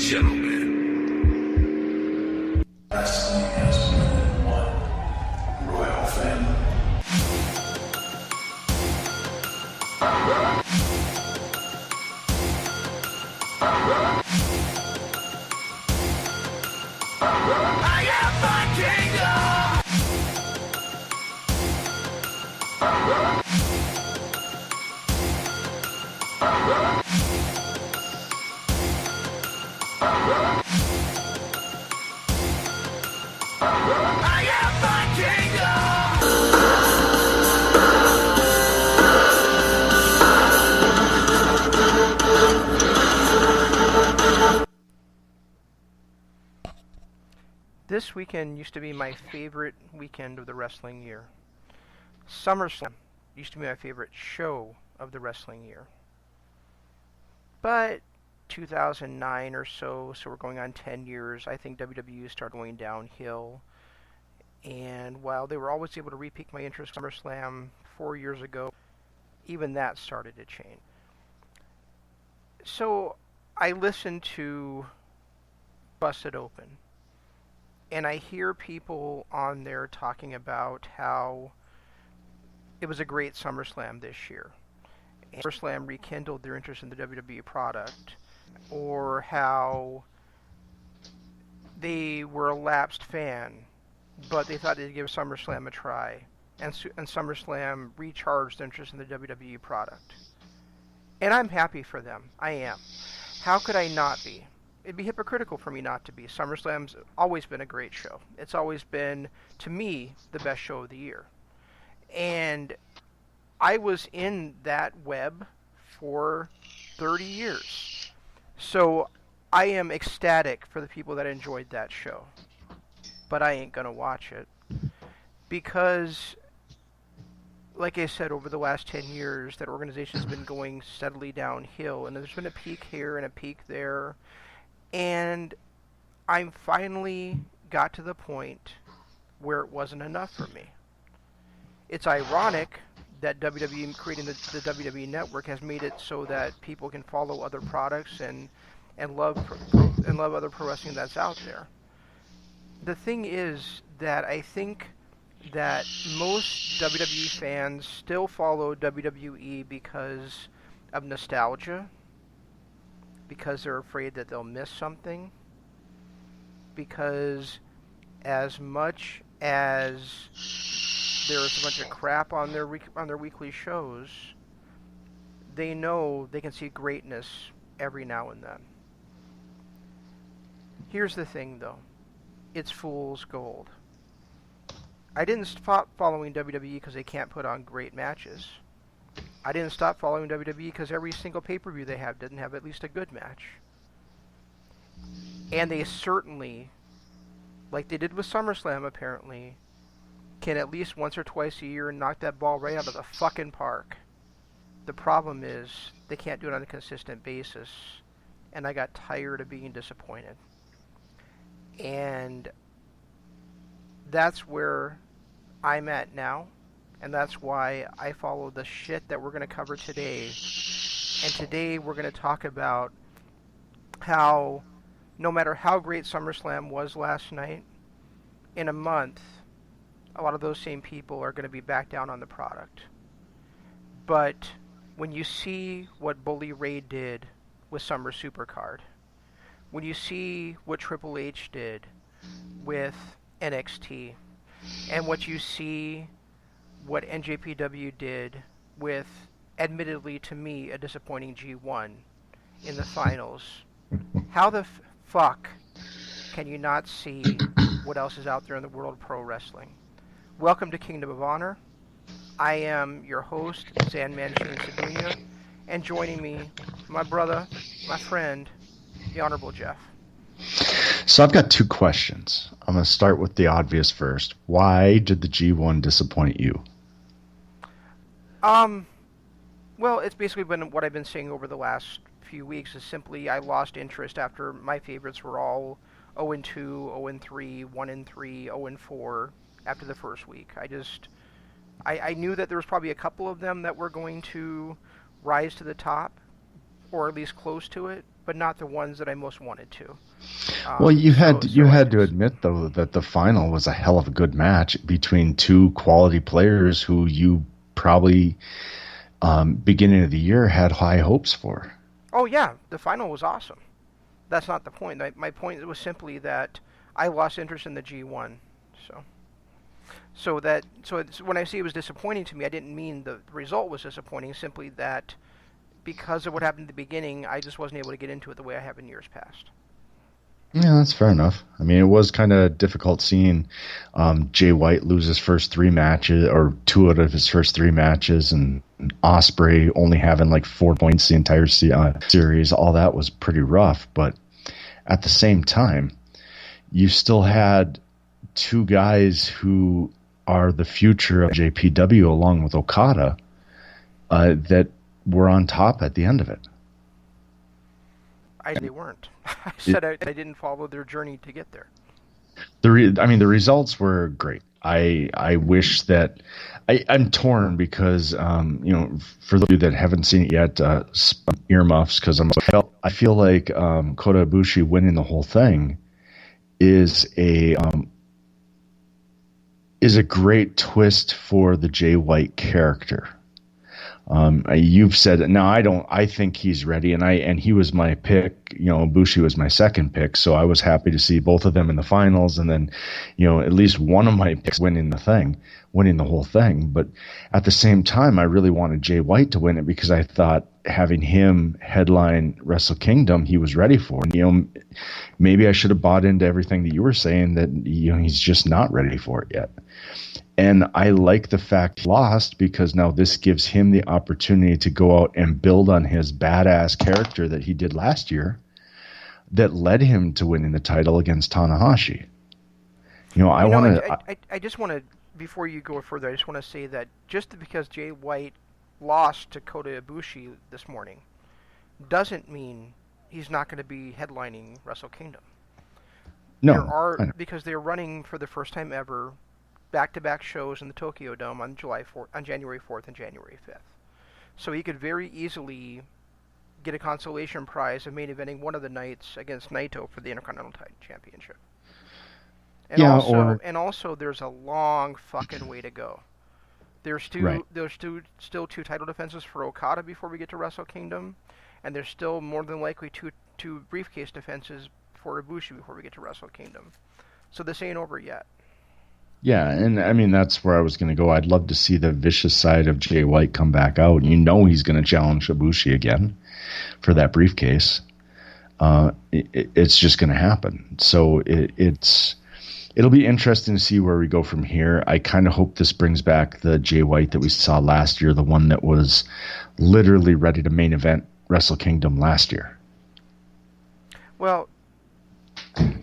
gentlemen, wrestling has more than one royal family. I am my kingdom! I am my kingdom! This weekend used to be my favorite weekend of the wrestling year. SummerSlam used to be my favorite show of the wrestling year. But 2009 or so we're going on 10 years, I think WWE started going downhill. And while they were always able to re-pique my interest in SummerSlam 4 years ago, even that started to change. So I listened to Busted Open, and I hear people on there talking about how it was a great SummerSlam this year. And SummerSlam rekindled their interest in the WWE product, or how they were a lapsed fan, but they thought they'd give SummerSlam a try, and SummerSlam recharged interest in the WWE product. And I'm happy for them. I am. How could I not be? It'd be hypocritical for me not to be. SummerSlam's always been a great show. It's always been, to me, the best show of the year. And I was in that web for 30 years. So I am ecstatic for the people that enjoyed that show. But I ain't gonna watch it. Because, like I said, over the last 10 years, that organization's been going steadily downhill. And there's been a peak here and a peak there. And I finally got to the point where it wasn't enough for me. It's ironic that WWE, creating the WWE Network, has made it so that people can follow other products and love other pro wrestling that's out there. The thing is that I think that most WWE fans still follow WWE because of nostalgia, because they're afraid that they'll miss something, because as much as there's a bunch of crap on their weekly shows, they know they can see greatness every now and then. Here's the thing, though. It's fool's gold. I didn't stop following WWE because they can't put on great matches. I didn't stop following WWE because every single pay-per-view they have didn't have at least a good match. And they certainly, like they did with SummerSlam apparently, can at least once or twice a year knock that ball right out of the fucking park. The problem is they can't do it on a consistent basis, and I got tired of being disappointed. And that's where I'm at now, and that's why I follow the shit that we're going to cover today. And today we're going to talk about how no matter how great SummerSlam was last night, in a month, a lot of those same people are going to be back down on the product. But when you see what Bully Ray did with Summer Supercard, when you see what Triple H did with NXT, and what you see what NJPW did with, admittedly to me, a disappointing G1 in the finals, how the fuck can you not see what else is out there in the world of pro wrestling? Welcome to Kingdom of Honor. I am your host, Zanman Sadunia, and joining me, my brother, my friend, the Honorable Jeff. So I've got two questions. I'm going to start with the obvious first. Why did the G1 disappoint you? Well, it's basically been what I've been saying over the last few weeks, is simply I lost interest after my favorites were all 0-2, 0-3, 1-3, 0-4 after the first week. I knew that there was probably a couple of them that were going to rise to the top, or at least close to it, but not the ones that I most wanted to. Well, you had anyways. to admit though that the final was a hell of a good match between two quality players who you probably beginning of the year had high hopes for. Oh yeah, the final was awesome. That's not the point. My point was simply that I lost interest in the G1. When I say it was disappointing to me, I didn't mean the result was disappointing. Simply that because of what happened at the beginning, I just wasn't able to get into it the way I have in years past. Yeah, that's fair enough. I mean, it was kind of difficult seeing Jay White lose his first three matches, or two out of his first three matches, and Ospreay only having like 4 points the entire series. All that was pretty rough. But at the same time, you still had two guys who are the future of JPW along with Okada that were on top at the end of it. They weren't. I said I didn't follow their journey to get there. The results were great. I wish that I'm torn because for those of you that haven't seen it yet, earmuffs because I feel like Kota Ibushi winning the whole thing is a great twist for the Jay White character. You've said now. I think he's ready, and he was my pick. Ibushi was my second pick, so I was happy to see both of them in the finals, and then, at least one of my picks winning the whole thing. But at the same time, I really wanted Jay White to win it because I thought having him headline Wrestle Kingdom, he was ready for. And, maybe I should have bought into everything that you were saying that he's just not ready for it yet. And I like the fact he lost because now this gives him the opportunity to go out and build on his badass character that he did last year that led him to winning the title against Tanahashi. I just want to, before you go further, I just want to say that just because Jay White lost to Kota Ibushi this morning doesn't mean he's not going to be headlining Wrestle Kingdom. No. Because they're running for the first time ever back-to-back shows in the Tokyo Dome on January 4th and January 5th. So he could very easily get a consolation prize of main eventing one of the nights against Naito for the Intercontinental Championship. And also there's a long fucking way to go. There's still two title defenses for Okada before we get to Wrestle Kingdom, and there's still more than likely two briefcase defenses for Ibushi before we get to Wrestle Kingdom. So this ain't over yet. Yeah, and I mean, that's where I was going to go. I'd love to see the vicious side of Jay White come back out. He's going to challenge Ibushi again for that briefcase. It's just going to happen. So it'll be interesting to see where we go from here. I kind of hope this brings back the Jay White that we saw last year, the one that was literally ready to main event Wrestle Kingdom last year. Well,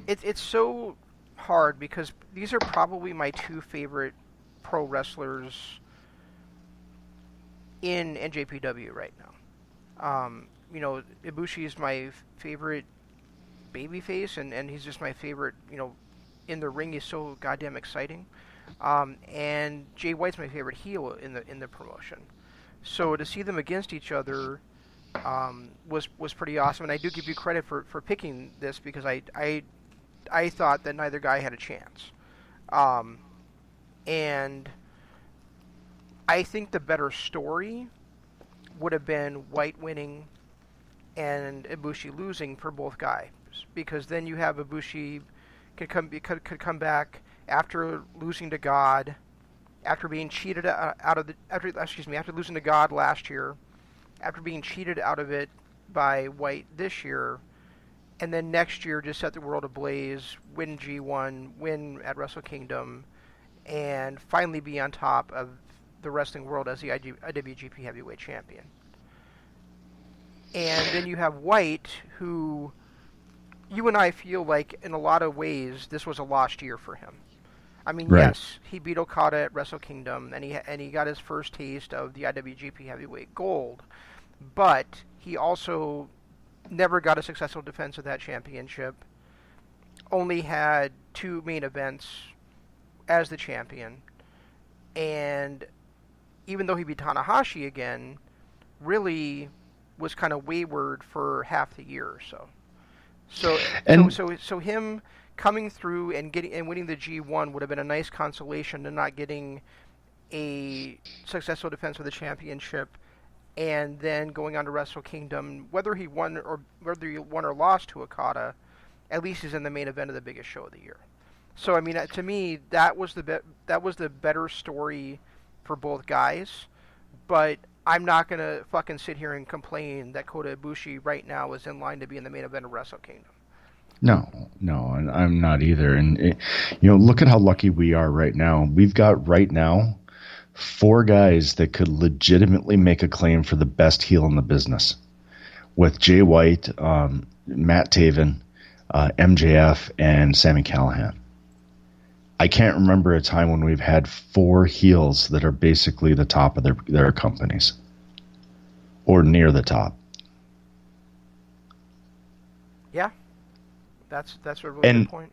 it's so hard because these are probably my two favorite pro wrestlers in NJPW right now. Ibushi is my favorite babyface, and he's just my favorite. In the ring, he's so goddamn exciting. And Jay White's my favorite heel in the promotion. So to see them against each other was pretty awesome, and I do give you credit for picking this because I thought that neither guy had a chance. And I think the better story would have been White winning and Ibushi losing for both guys, because then you have Ibushi could come back after losing to God, after being cheated after losing to God last year, after being cheated out of it by White this year, and then next year just set the world ablaze, win G1, win at Wrestle Kingdom, and finally be on top of the wrestling world as the IWGP Heavyweight Champion. And then you have White, who you and I feel like in a lot of ways this was a lost year for him. I mean, right. Yes, he beat Okada at Wrestle Kingdom, and he got his first taste of the IWGP Heavyweight Gold, but he also never got a successful defense of that championship, only had two main events as the champion, and even though he beat Tanahashi again, really was kind of wayward for half the year or so. So And so him coming through and winning the G1 would have been a nice consolation to not getting a successful defense of the championship, and then going on to Wrestle Kingdom. Whether he won or lost to Okada, at least he's in the main event of the biggest show of the year. So I mean, to me, that was the better story for both guys. But I'm not gonna fucking sit here and complain that Kota Ibushi right now is in line to be in the main event of Wrestle Kingdom. no, and I'm not either. And look at how lucky we are right now. We've got right now 4 guys that could legitimately make a claim for the best heel in the business, with Jay White, Matt Taven, MJF, and Sami Callihan. I can't remember a time when we've had 4 heels that are basically the top of their companies, or near the top. Yeah, that's a really good point.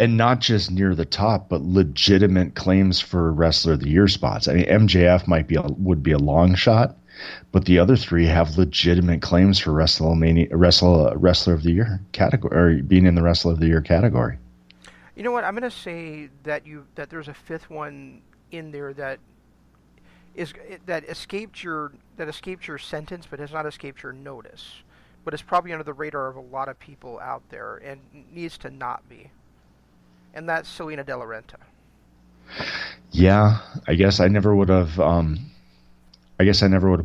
And not just near the top, but legitimate claims for Wrestler of the Year spots. I mean, MJF would be a long shot, but the other 3 have legitimate claims for Wrestler of the Year category, or being in the Wrestler of the Year category. You know what? I'm gonna say that there's a 5th one in there that escaped your sentence, but has not escaped your notice. But it's probably under the radar of a lot of people out there, and needs to not be. And that's Selena De La Renta. Yeah, I guess I never would have.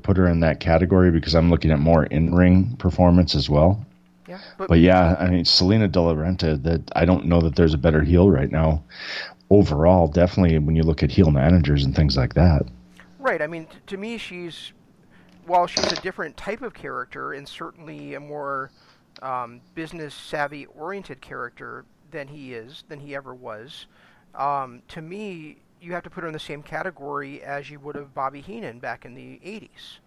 Put her in that category because I'm looking at more in-ring performance as well. Yeah, but yeah, I mean, Selena De La Renta, that I don't know that there's a better heel right now overall. Definitely when you look at heel managers and things like that. Right. I mean, to me, while she's a different type of character and certainly a more business savvy oriented character than he ever was. To me, you have to put her in the same category as you would have Bobby Heenan back in the 80s.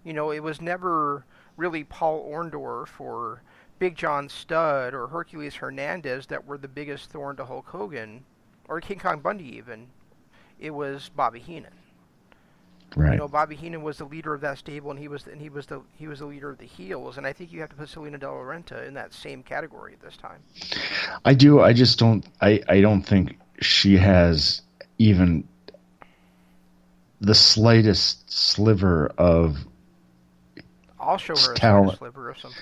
It was never really Paul Orndorff or Big John Studd or Hercules Hernandez that were the biggest thorn to Hulk Hogan, or King Kong Bundy even. It was Bobby Heenan. Right. Bobby Heenan was the leader of that stable, and he was the leader of the heels. And I think you have to put Selena De La Renta in that same category at this time. I do. I just don't. I don't think she has even the slightest sliver of. I'll show her talent, a sliver of something.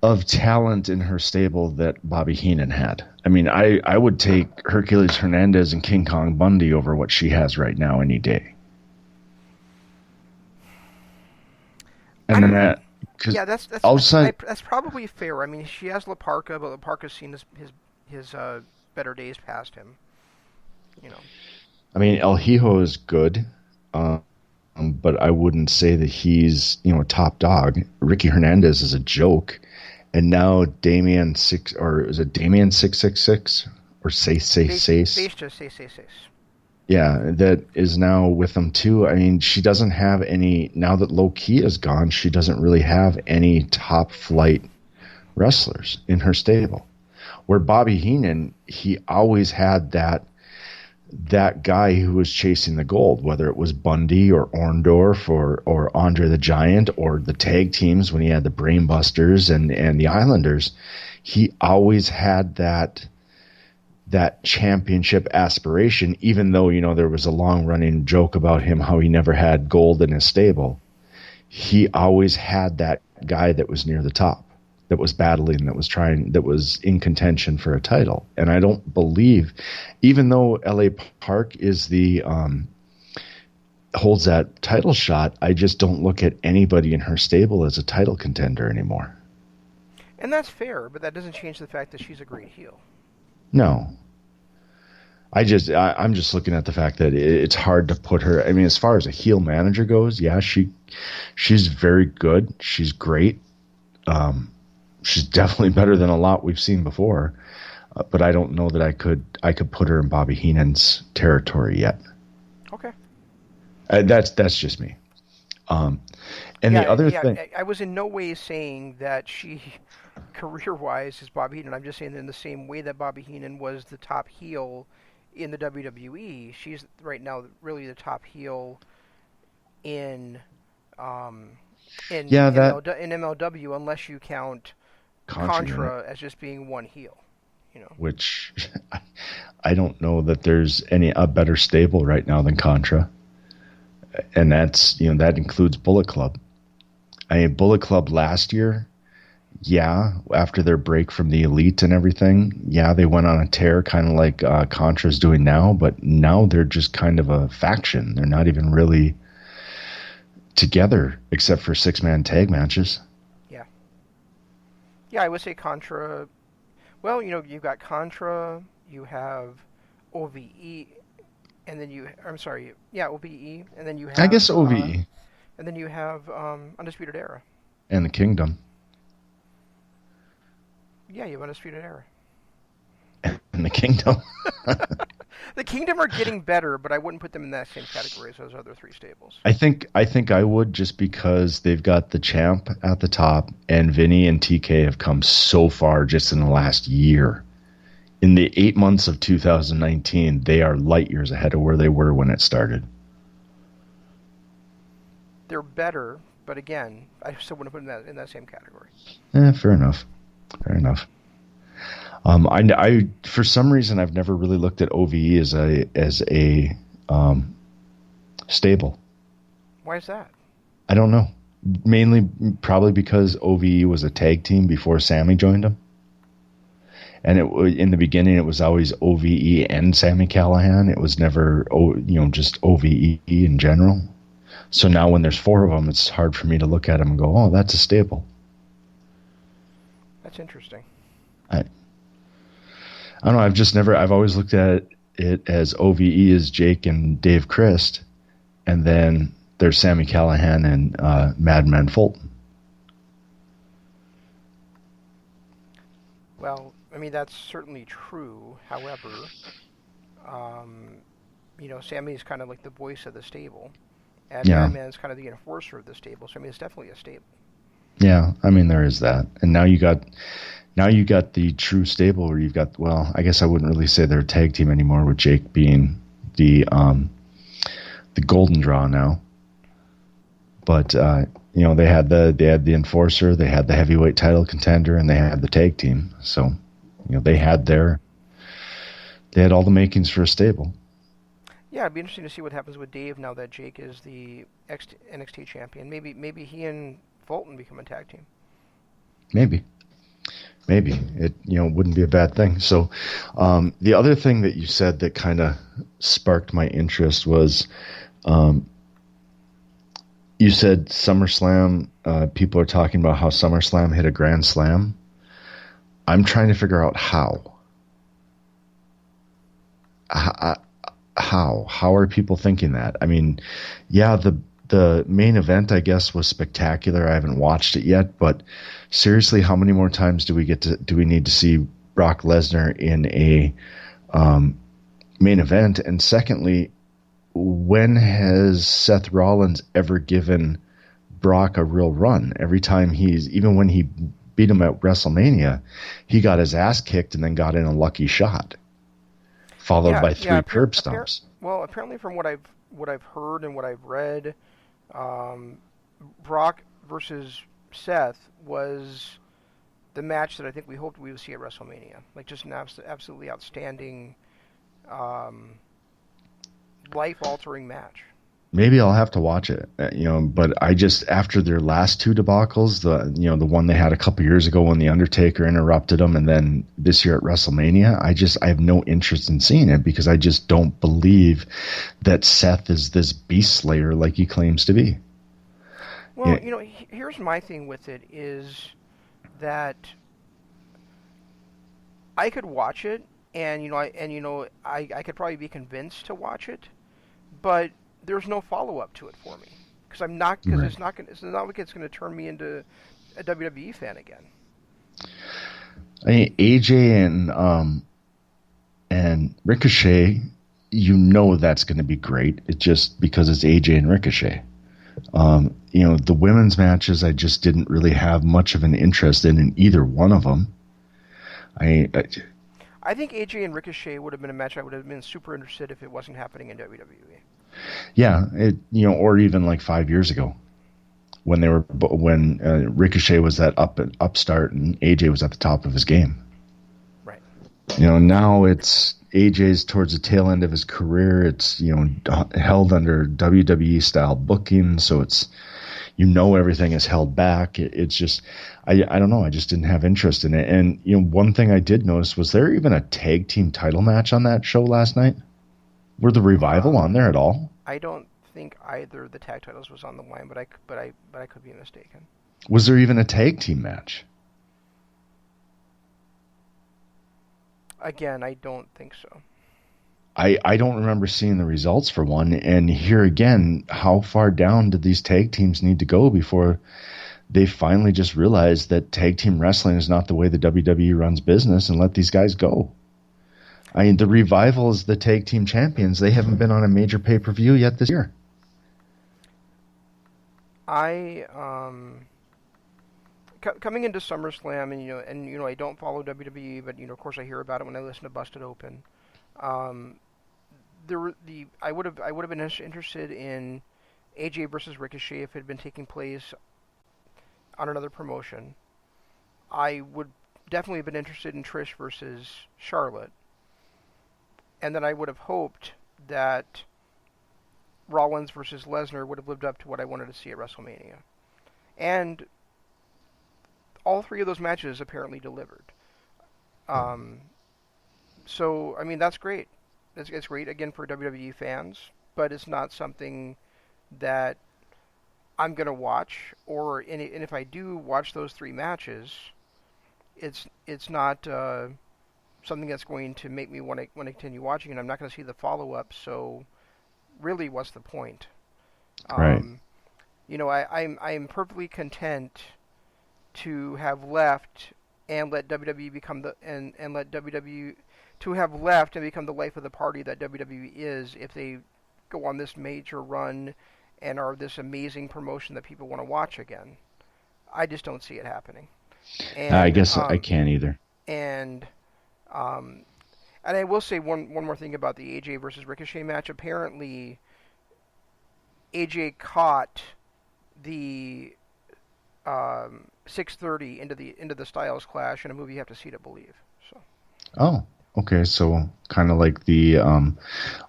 Of talent in her stable that Bobby Heenan had. I mean, I would take Hercules Hernandez and King Kong Bundy over what she has right now any day. And then that, yeah, that's outside, that's probably fair. I mean, she has La Parka, but La Parka's seen his better days past him. I mean, El Hijo is good, but I wouldn't say that he's top dog. Ricky Hernandez is a joke, and now Damien 666 or say. Yeah, that is now with them too. I mean, she doesn't have any, now that Low Key is gone, she doesn't really have any top flight wrestlers in her stable. Where Bobby Heenan, he always had that guy who was chasing the gold, whether it was Bundy or Orndorff or Andre the Giant or the tag teams when he had the Brainbusters and the Islanders. He always had that championship aspiration, even though, there was a long running joke about him, how he never had gold in his stable. He always had that guy that was near the top, that was battling, that was in contention for a title. And I don't believe, even though LA Park is holds that title shot, I just don't look at anybody in her stable as a title contender anymore. And that's fair, but that doesn't change the fact that she's a great heel. No. I'm just looking at the fact that it's hard to put her. I mean, as far as a heel manager goes, yeah, she's very good. She's great. She's definitely better than a lot we've seen before. But I don't know that I could put her in Bobby Heenan's territory yet. Okay. That's just me. The other thing, I was in no way saying that she, career-wise, is Bobby Heenan. I'm just saying that in the same way that Bobby Heenan was the top heel in the WWE, she's right now really the top heel in Yeah, that in MLW, unless you count Contra, Contra as just being one heel. which I don't know that there's a better stable right now than Contra, and that's that includes Bullet Club. Bullet Club last year, yeah, after their break from the Elite and everything, yeah, they went on a tear, kind of like Contra's doing now. But now they're just kind of a faction. They're not even really together, except for 6-man tag matches. Yeah, I would say Contra. Well, you've got Contra, you have OVE, and then OVE, and then you have. I guess OVE. And then you have Undisputed Era. And the Kingdom. Yeah, you have Undisputed Era. And the Kingdom. The Kingdom are getting better, but I wouldn't put them in that same category as those other three stables. I think I would, just because they've got the champ at the top, and Vinny and TK have come so far just in the last year. In the 8 months of 2019, they are light years ahead of where they were when it started. They're better, but again, I still wouldn't put them in that same category. Fair enough. I for some reason I've never really looked at OVE as a stable. Why is that? I don't know. Mainly probably because OVE was a tag team before Sammy joined them. And in the beginning it was always OVE and Sammy Callahan. It was never just OVE in general. So now when there's 4 of them, it's hard for me to look at them and go, "Oh, that's a stable." That's interesting. I don't know. I've always looked at it as OVE is Jake and Dave Christ, and then there's Sammy Callahan and Madman Fulton. Well, I mean, that's certainly true. However, Sammy's kind of like the voice of the stable, and Madman's kind of the enforcer of the stable. So, I mean, it's definitely a stable. Yeah, I mean, there is that. And now you got the true stable where you've got, well, I guess I wouldn't really say they're a tag team anymore, with Jake being the golden draw now. But they had the enforcer, they had the heavyweight title contender, and they had the tag team. So, they had all the makings for a stable. Yeah, it'd be interesting to see what happens with Dave now that Jake is the NXT champion. Maybe he and Fulton become a tag team. Maybe it wouldn't be a bad thing. So the other thing that you said that kind of sparked my interest was you said SummerSlam. People are talking about how SummerSlam hit a grand slam. I'm trying to figure out how. How are people thinking that? I mean, yeah, the main event, I guess, was spectacular. I haven't watched it yet, but seriously, how many more times do we need to see Brock Lesnar in a main event? And secondly, when has Seth Rollins ever given Brock a real run? Every time even when he beat him at WrestleMania, he got his ass kicked and then got in a lucky shot, followed by 3 curb stomps. Well, apparently from what I've heard and what I've read, Brock versus Seth was the match that I think we hoped we would see at WrestleMania. Like, just an absolutely outstanding, life-altering match. Maybe I'll have to watch it, but I just, after their last 2 debacles, the one they had a couple years ago when The Undertaker interrupted them, and then this year at WrestleMania, I have no interest in seeing it, because I just don't believe that Seth is this beast slayer like he claims to be. Well, here's my thing with it is that I could watch it, and I could probably be convinced to watch it, but there's no follow-up to it for me, because it's not like it's going to turn me into a WWE fan again. I mean, AJ and Ricochet, that's going to be great. It's just because it's AJ and Ricochet. The women's matches, I just didn't really have much of an interest in either one of them. I think AJ and Ricochet would have been a match I would have been super interested if it wasn't happening in WWE. Yeah, or even like 5 years ago, when Ricochet was that upstart and AJ was at the top of his game. Right. Now it's AJ's towards the tail end of his career. It's held under WWE style booking, so it's everything is held back. It's just I don't know. I just didn't have interest in it. And one thing I did notice, was there even a tag team title match on that show last night? Were the Revival on there at all? I don't think either of the tag titles was on the line, but I could be mistaken. Was there even a tag team match? Again, I don't think so. I don't remember seeing the results for one. And here again, how far down did these tag teams need to go before they finally just realized that tag team wrestling is not the way the WWE runs business and let these guys go? I mean, the Revival is the tag team champions. They haven't been on a major pay-per-view yet this year. Coming into SummerSlam, and I don't follow WWE, but of course I hear about it when I listen to Busted Open. I would have been interested in AJ versus Ricochet if it had been taking place on another promotion. I would definitely have been interested in Trish versus Charlotte. And then I would have hoped that Rollins versus Lesnar would have lived up to what I wanted to see at WrestleMania. And all three of those matches apparently delivered. So, I mean, that's great. It's great, again, for WWE fans, but it's not something that I'm going to watch. And if I do watch those three matches, it's not something that's going to make me want to continue watching, and I'm not going to see the follow-up, so really, what's the point? Right. I'm perfectly content to have left and let WWE become to have left and become the life of the party that WWE is if they go on this major run and are this amazing promotion that people want to watch again. I just don't see it happening. And, I guess I can't either. And I will say one more thing about the AJ versus Ricochet match. Apparently, AJ caught the 6:30 into the Styles Clash in a movie you have to see to believe. So. Oh, okay. So kind of like the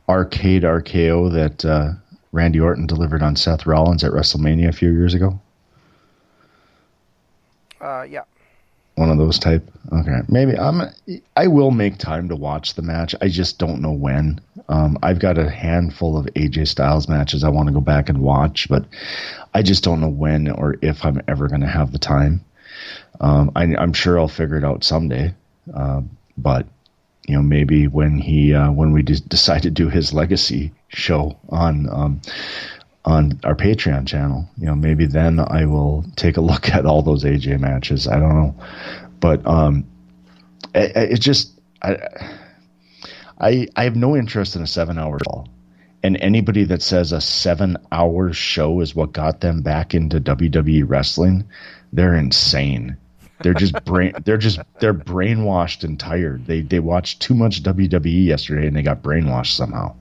arcade RKO that Randy Orton delivered on Seth Rollins at WrestleMania a few years ago. Yeah. One of those type. Okay, maybe I will make time to watch the match. I just don't know when. I've got a handful of AJ Styles matches I want to go back and watch, but I just don't know when or if I'm ever going to have the time. I'm sure I'll figure it out someday. But maybe when we decide to do his legacy show on our Patreon channel, maybe then I will take a look at all those AJ matches. I don't know, but it just I have no interest in a 7-hour show, and anybody that says a 7-hour show is what got them back into WWE wrestling, they're insane. They're just they're brainwashed and tired. They watched too much WWE yesterday and they got brainwashed somehow.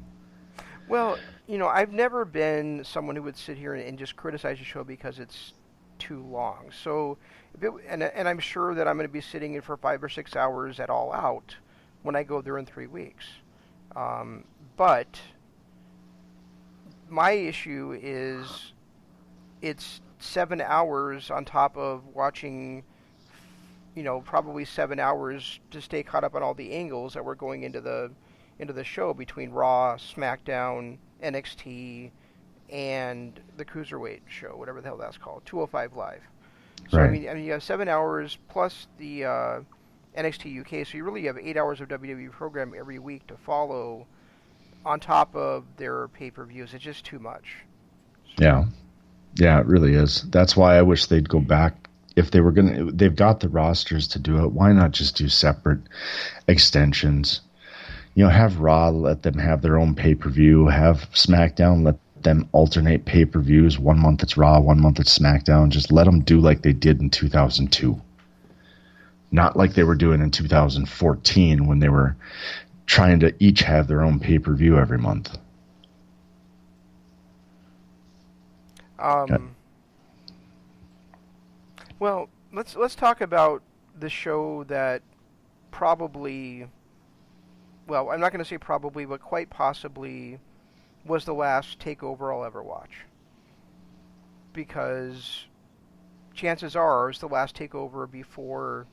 Well, I've never been someone who would sit here and just criticize a show because it's too long. So, and I'm sure that I'm going to be sitting in for 5 or 6 hours at All Out when I go there in 3 weeks. But my issue is it's 7 hours on top of watching, probably 7 hours to stay caught up on all the angles that were going into the show between Raw, SmackDown, NXT, and the Cruiserweight show, whatever the hell that's called, 205 Live. So right. I mean, you have 7 hours plus the NXT UK, so you really have 8 hours of WWE program every week to follow on top of their pay-per-views. It's just too much. So. Yeah, it really is. That's why I wish they'd go back. If they were they've got the rosters to do it. Why not just do separate extensions? Have Raw, let them have their own pay-per-view. Have SmackDown, let them alternate pay-per-views. 1 month it's Raw, 1 month it's SmackDown. Just let them do like they did in 2002. Not like they were doing in 2014 when they were trying to each have their own pay-per-view every month. Well, let's talk about the show that probably, well, I'm not going to say probably, but quite possibly was the last takeover I'll ever watch. Because chances are it's the last takeover before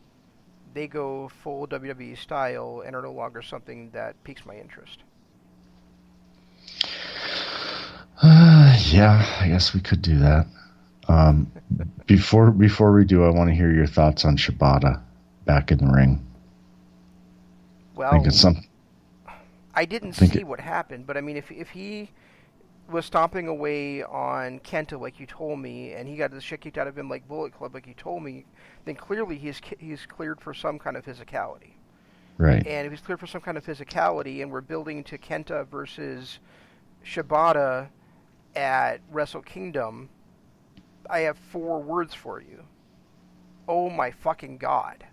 they go full WWE style and are no longer something that piques my interest. Yeah, I guess we could do that. Before we do, I want to hear your thoughts on Shibata back in the ring. Well, I didn't see what happened, but I mean, if he was stomping away on Kenta like you told me, and he got the shit kicked out of him like Bullet Club like you told me, then clearly he's cleared for some kind of physicality. Right. And if he's cleared for some kind of physicality, and we're building to Kenta versus Shibata at Wrestle Kingdom, I have 4 words for you. Oh my fucking god.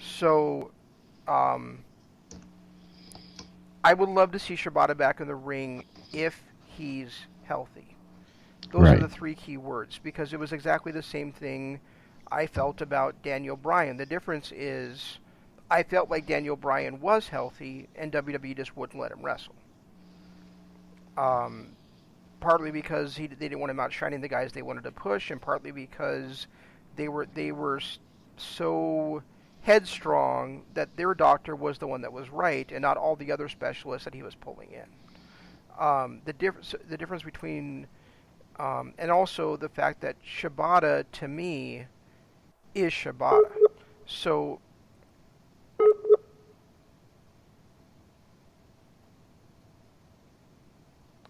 So, I would love to see Shibata back in the ring if he's healthy. Those are the 3 key words, because it was exactly the same thing I felt about Daniel Bryan. The difference is I felt like Daniel Bryan was healthy, and WWE just wouldn't let him wrestle. Partly because they didn't want him outshining the guys they wanted to push, and partly because they were so headstrong that their doctor was the one that was right, and not all the other specialists that he was pulling in. The difference between, and also the fact that Shibata to me is Shibata. So,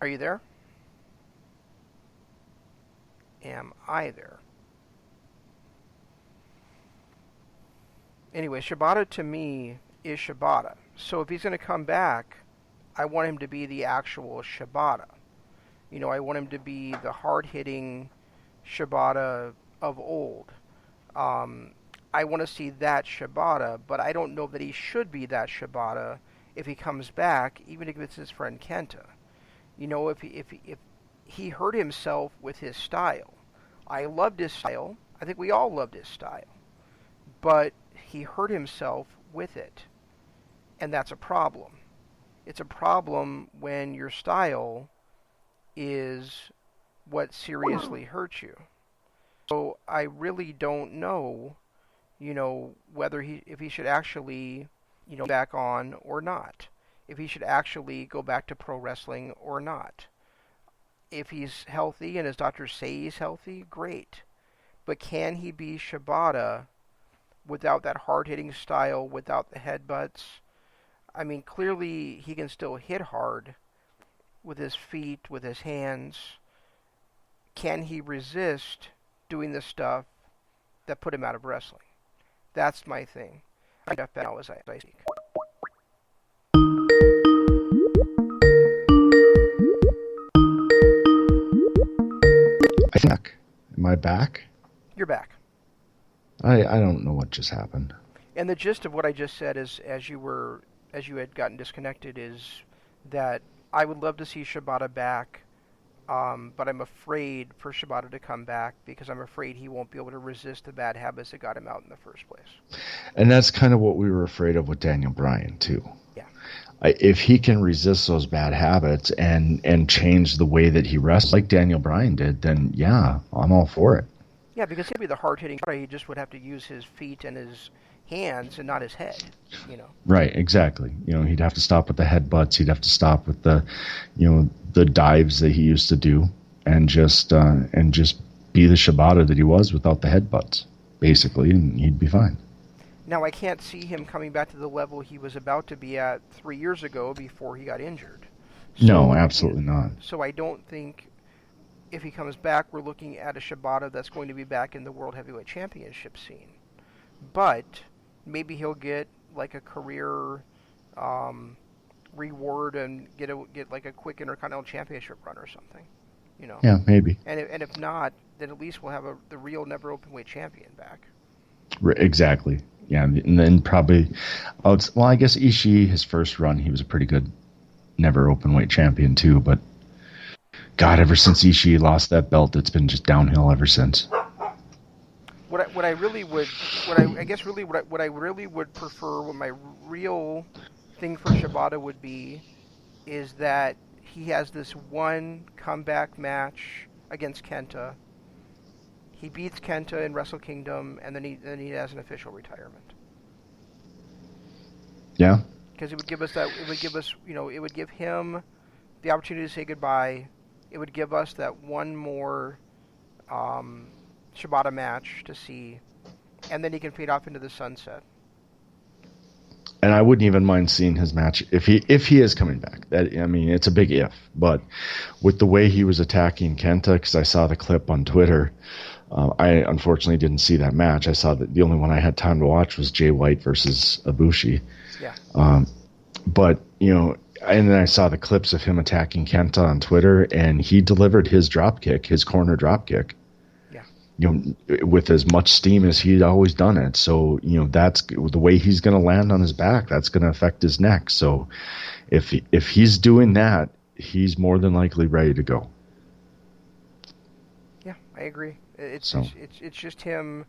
are you there? Am I there? Anyway, Shibata to me is Shibata. So if he's going to come back, I want him to be the actual Shibata. You know, I want him to be the hard-hitting Shibata of old. I want to see that Shibata, but I don't know that he should be that Shibata if he comes back, even if it's his friend Kenta. You know, if he hurt himself with his style. I loved his style. I think we all loved his style. But he hurt himself with it. And that's a problem. It's a problem when your style is what seriously hurts you. So I really don't know, you know, if he should actually, you know, back on or not. If he should actually go back to pro wrestling or not. If he's healthy and his doctors say he's healthy, great. But can he be Shibata without that hard-hitting style, without the headbutts? I mean, clearly he can still hit hard with his feet, with his hands. Can he resist doing the stuff that put him out of wrestling? That's my thing. I got that now as I speak. Back. Am I back? You're back. I don't know what just happened. And the gist of what I just said is, as you had gotten disconnected, is that I would love to see Shibata back, but I'm afraid for Shibata to come back because I'm afraid he won't be able to resist the bad habits that got him out in the first place. And that's kind of what we were afraid of with Daniel Bryan too. Yeah. If he can resist those bad habits and change the way that he wrestles like Daniel Bryan did, then yeah, I'm all for it. Yeah, because he'd be the hard-hitting guy. He just would have to use his feet and his hands and not his head, you know. Right, exactly. You know, he'd have to stop with the headbutts. He'd have to stop with the, you know, the dives that he used to do, and just be the Shibata that he was without the headbutts, basically, and he'd be fine. Now, I can't see him coming back to the level he was about to be at 3 years ago before he got injured. So, no, absolutely not. So I don't think if he comes back, we're looking at a Shibata that's going to be back in the World Heavyweight Championship scene. But maybe he'll get like a career reward and get like a quick Intercontinental Championship run or something, you know. Yeah, maybe. And if not, then at least we'll have the real never openweight champion back. Exactly. Yeah, and then probably, I guess Ishii, his first run, he was a pretty good never openweight champion too. But God, ever since Ishii lost that belt, it's been just downhill ever since. what I really would, what I guess really what I really would prefer, what my real thing for Shibata would be, is that he has this one comeback match against Kenta. He beats Kenta in Wrestle Kingdom, and then he has an official retirement. Yeah. Because it would give us that. It would give us, it would give him the opportunity to say goodbye. It would give us that one more Shibata match to see, and then he can fade off into the sunset. And I wouldn't even mind seeing his match if he is coming back. It's a big if, but with the way he was attacking Kenta, because I saw the clip on Twitter, I unfortunately didn't see that match. I saw that the only one I had time to watch was Jay White versus Ibushi. Yeah. But and then I saw the clips of him attacking Kenta on Twitter, and he delivered his dropkick, his corner dropkick. With as much steam as he'd always done it. So, that's the way he's going to land on his back. That's going to affect his neck. So if he's doing that, he's more than likely ready to go. Yeah, I agree. It's just him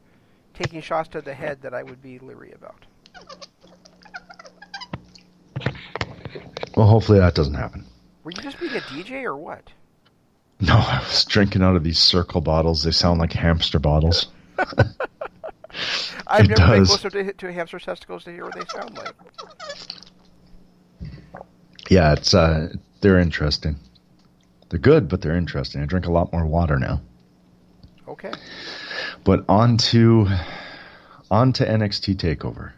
taking shots to the head that I would be leery about. Well, hopefully that doesn't happen. Were you just being a DJ or what? No, I was drinking out of these circle bottles. They sound like hamster bottles. I've never been closer to hamster testicles to hear what they sound like. Yeah, they're interesting. They're good, but they're interesting. I drink a lot more water now. Okay. But on to NXT TakeOver.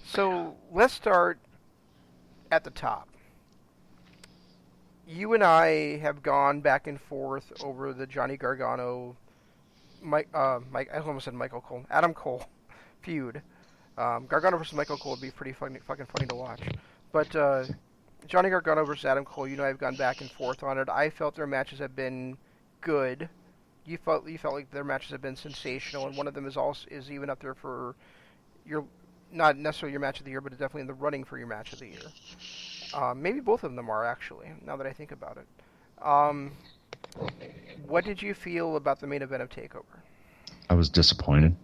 So let's start at the top. You and I have gone back and forth over the Johnny Gargano, I almost said Michael Cole, Adam Cole feud. Gargano versus Michael Cole would be fucking funny to watch. But Johnny Gargano versus Adam Cole, I've gone back and forth on it. I felt their matches have been good. You felt like their matches have been sensational, and one of them is even up there for your, not necessarily your match of the year, but definitely in the running for your match of the year. Maybe both of them are, actually, now that I think about it. What did you feel about the main event of TakeOver? I was disappointed.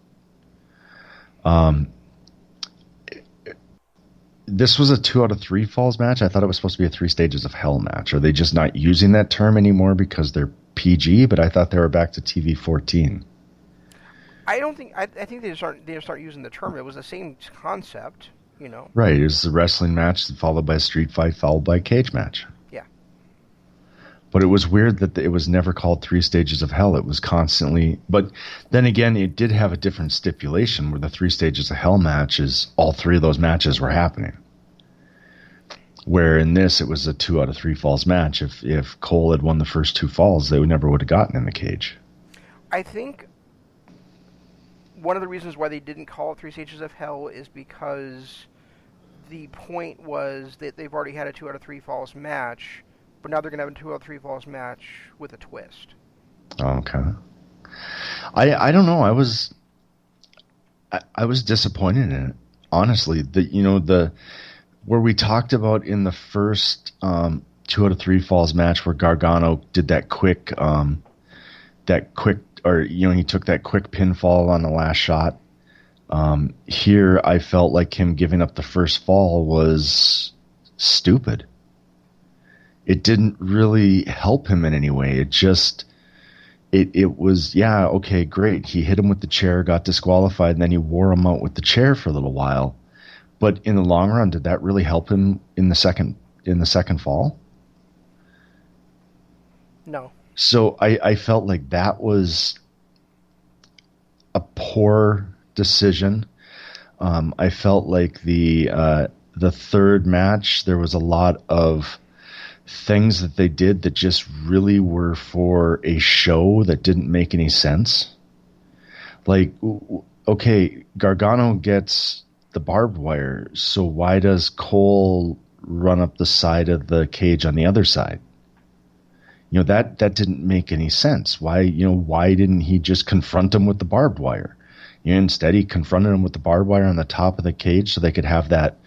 This was a 2 out of 3 falls match. I thought it was supposed to be a 3 stages of hell match. Are they just not using that term anymore because they're PG? But I thought they were back to TV 14. I think they just aren't using the term. It was the same concept. Right, it was a wrestling match followed by a street fight followed by a cage match. Yeah. But it was weird that it was never called 3 Stages of Hell. It was constantly... But then again, it did have a different stipulation where the 3 Stages of Hell matches, all 3 of those matches were happening. Where in this, it was a 2 out of 3 falls match. If Cole had won the first 2 falls, they never would have gotten in the cage. I think one of the reasons why they didn't call it 3 Stages of Hell is because the point was that they've already had a 2 out of 3 falls match, but now they're going to have a 2 out of 3 falls match with a twist. Okay. I don't know. I was disappointed in it, honestly. Where we talked about in the first 2 out of 3 falls match where Gargano did he took that quick pinfall on the last shot. Here, I felt like him giving up the first fall was stupid. It didn't really help him in any way. It was, yeah, okay, great. He hit him with the chair, got disqualified, and then he wore him out with the chair for a little while. But in the long run, did that really help him in the second fall? No. So I felt like that was a poor decision. I felt like the third match, there was a lot of things that they did that just really were for a show that didn't make any sense. Like, okay, Gargano gets the barbed wire, so why does Cole run up the side of the cage on the other side? That didn't make any sense. Why didn't he just confront him with the barbed wire? Instead, he confronted him with the barbed wire on the top of the cage so they could have that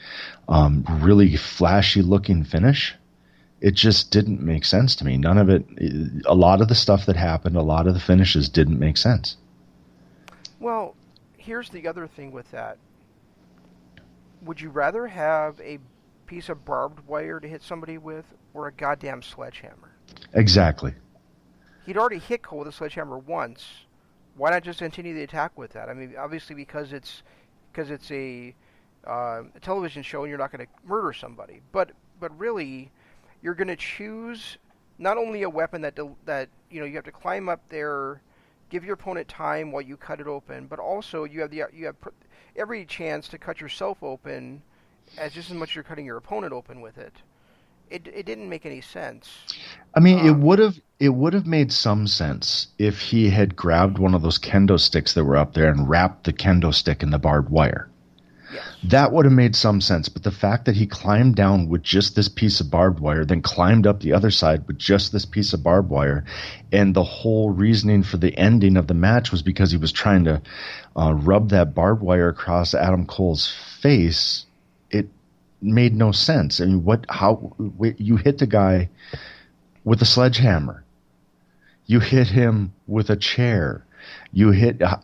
really flashy-looking finish. It just didn't make sense to me. None of it. A lot of the stuff that happened, a lot of the finishes didn't make sense. Well, here's the other thing with that. Would you rather have a piece of barbed wire to hit somebody with or a goddamn sledgehammer? Exactly. He'd already hit Cole with a sledgehammer once. Why not just continue the attack with that? I mean, obviously because it's a television show and you're not going to murder somebody, but really, you're going to choose not only a weapon that you have to climb up there, give your opponent time while you cut it open, but also you have every chance to cut yourself open as just as much as you're cutting your opponent open with it. It didn't make any sense. I mean, it would have made some sense if he had grabbed one of those kendo sticks that were up there and wrapped the kendo stick in the barbed wire. Yes. That would have made some sense, but the fact that he climbed down with just this piece of barbed wire, then climbed up the other side with just this piece of barbed wire, and the whole reasoning for the ending of the match was because he was trying to rub that barbed wire across Adam Cole's face, it made no sense. I mean, you hit the guy with a sledgehammer. You hit him with a chair.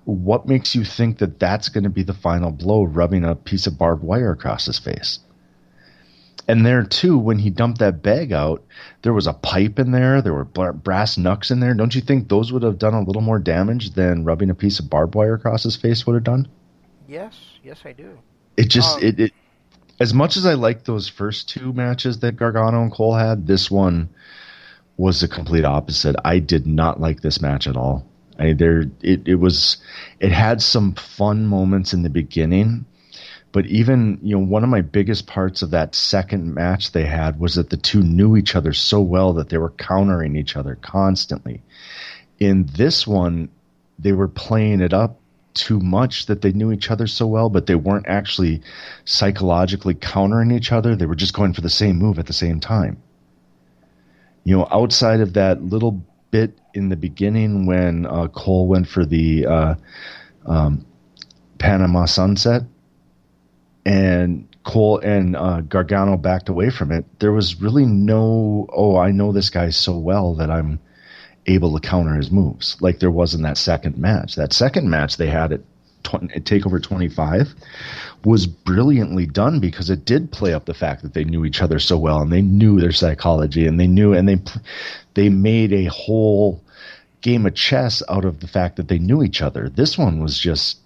What makes you think that that's going to be the final blow, rubbing a piece of barbed wire across his face? And there, too, when he dumped that bag out, there was a pipe in there. There were brass knucks in there. Don't you think those would have done a little more damage than rubbing a piece of barbed wire across his face would have done? Yes, I do. It just, as much as I liked those first two matches that Gargano and Cole had, this one was the complete opposite. I did not like this match at all. It had some fun moments in the beginning, but even, one of my biggest parts of that second match they had was that the two knew each other so well that they were countering each other constantly. In this one, they were playing it up too much that they knew each other so well, but they weren't actually psychologically countering each other. They were just going for the same move at the same time. Outside of that little bit in the beginning when Cole went for the Panama Sunset and Cole and Gargano backed away from it, there was really I know this guy so well that I'm able to counter his moves like there was in that second match. That second match they had at Takeover 25 was brilliantly done because it did play up the fact that they knew each other so well and they knew their psychology and they made a whole game of chess out of the fact that they knew each other. This one was just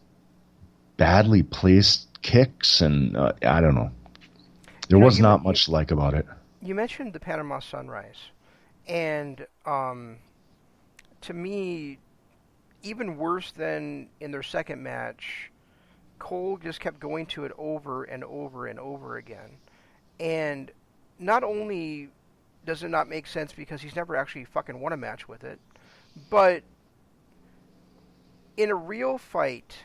badly placed kicks and I don't know. There was not much to like about it. You mentioned the Panama Sunrise, and to me, even worse than in their second match, Cole just kept going to it over and over and over again. And not only does it not make sense because he's never actually fucking won a match with it, but in a real fight,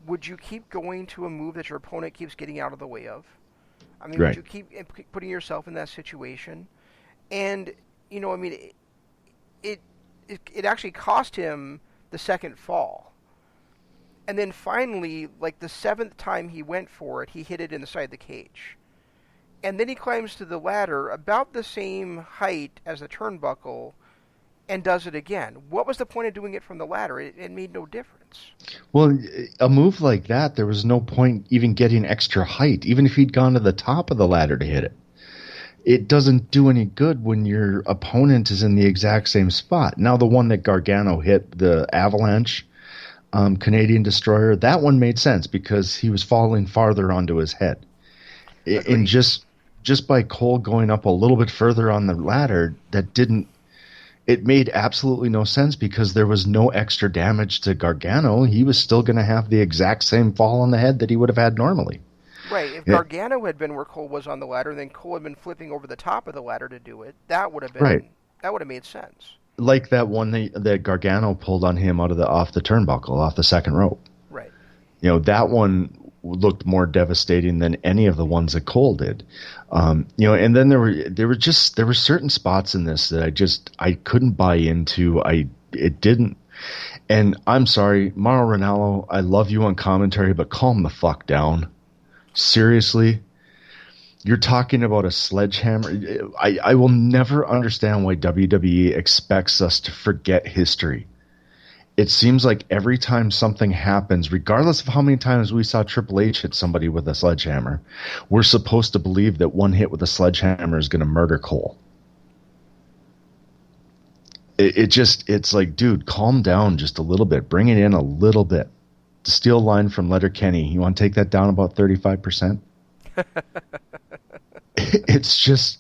would you keep going to a move that your opponent keeps getting out of the way of? I mean, right. Would you keep putting yourself in that situation? And, it actually cost him the second fall. And then finally, like the seventh time he went for it, he hit it inside the cage. And then he climbs to the ladder about the same height as the turnbuckle and does it again. What was the point of doing it from the ladder? It made no difference. Well, a move like that, there was no point even getting extra height, even if he'd gone to the top of the ladder to hit it. It doesn't do any good when your opponent is in the exact same spot. Now, the one that Gargano hit, the Avalanche Canadian Destroyer, that one made sense because he was falling farther onto his head. And just by Cole going up a little bit further on the ladder, it made absolutely no sense because there was no extra damage to Gargano. He was still going to have the exact same fall on the head that he would have had normally. Right. If Gargano had been where Cole was on the ladder, then Cole had been flipping over the top of the ladder to do it. That would have been right. That would have made sense. Like that one that Gargano pulled on him off the turnbuckle, off the second rope. Right. That one looked more devastating than any of the ones that Cole did. And then there were certain spots in this that I couldn't buy into. It didn't. And I'm sorry, Mauro Ranallo, I love you on commentary, but calm the fuck down. Seriously, you're talking about a sledgehammer. I will never understand why WWE expects us to forget history. it seems like every time something happens, regardless of how many times we saw Triple H hit somebody with a sledgehammer, we're supposed to believe that one hit with a sledgehammer is going to murder Cole. It's like, dude, calm down just a little bit. Bring it in a little bit. To steal a line from Letterkenny, you want to take that down about 35%? It's just,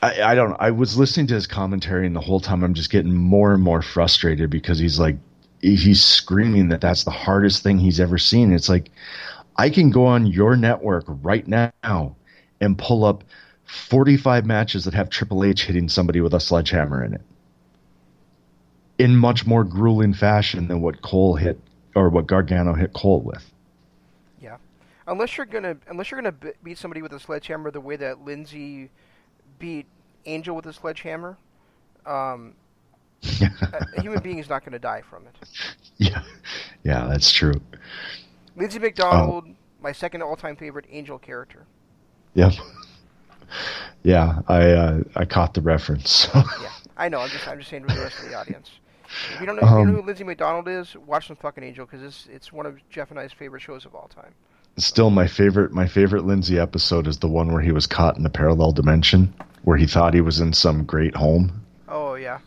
I don't know. I was listening to his commentary, and the whole time I'm just getting more and more frustrated because he's screaming that that's the hardest thing he's ever seen. It's like, I can go on your network right now and pull up 45 matches that have Triple H hitting somebody with a sledgehammer in it, in much more grueling fashion than what Cole hit or what Gargano hit Cole with. Yeah, unless you're gonna beat somebody with a sledgehammer the way that Lindsay beat Angel with a sledgehammer, a human being is not going to die from it. Yeah, that's true. Lindsay McDonald, my second all-time favorite Angel character. Yep. Yeah, I caught the reference. Yeah, I know. I'm just saying to the rest of the audience. If you don't know, who Lindsay McDonald is, watch some fucking Angel, because it's one of Jeff and I's favorite shows of all time. Still, my favorite Lindsay episode is the one where he was caught in a parallel dimension, where he thought he was in some great home. Oh yeah.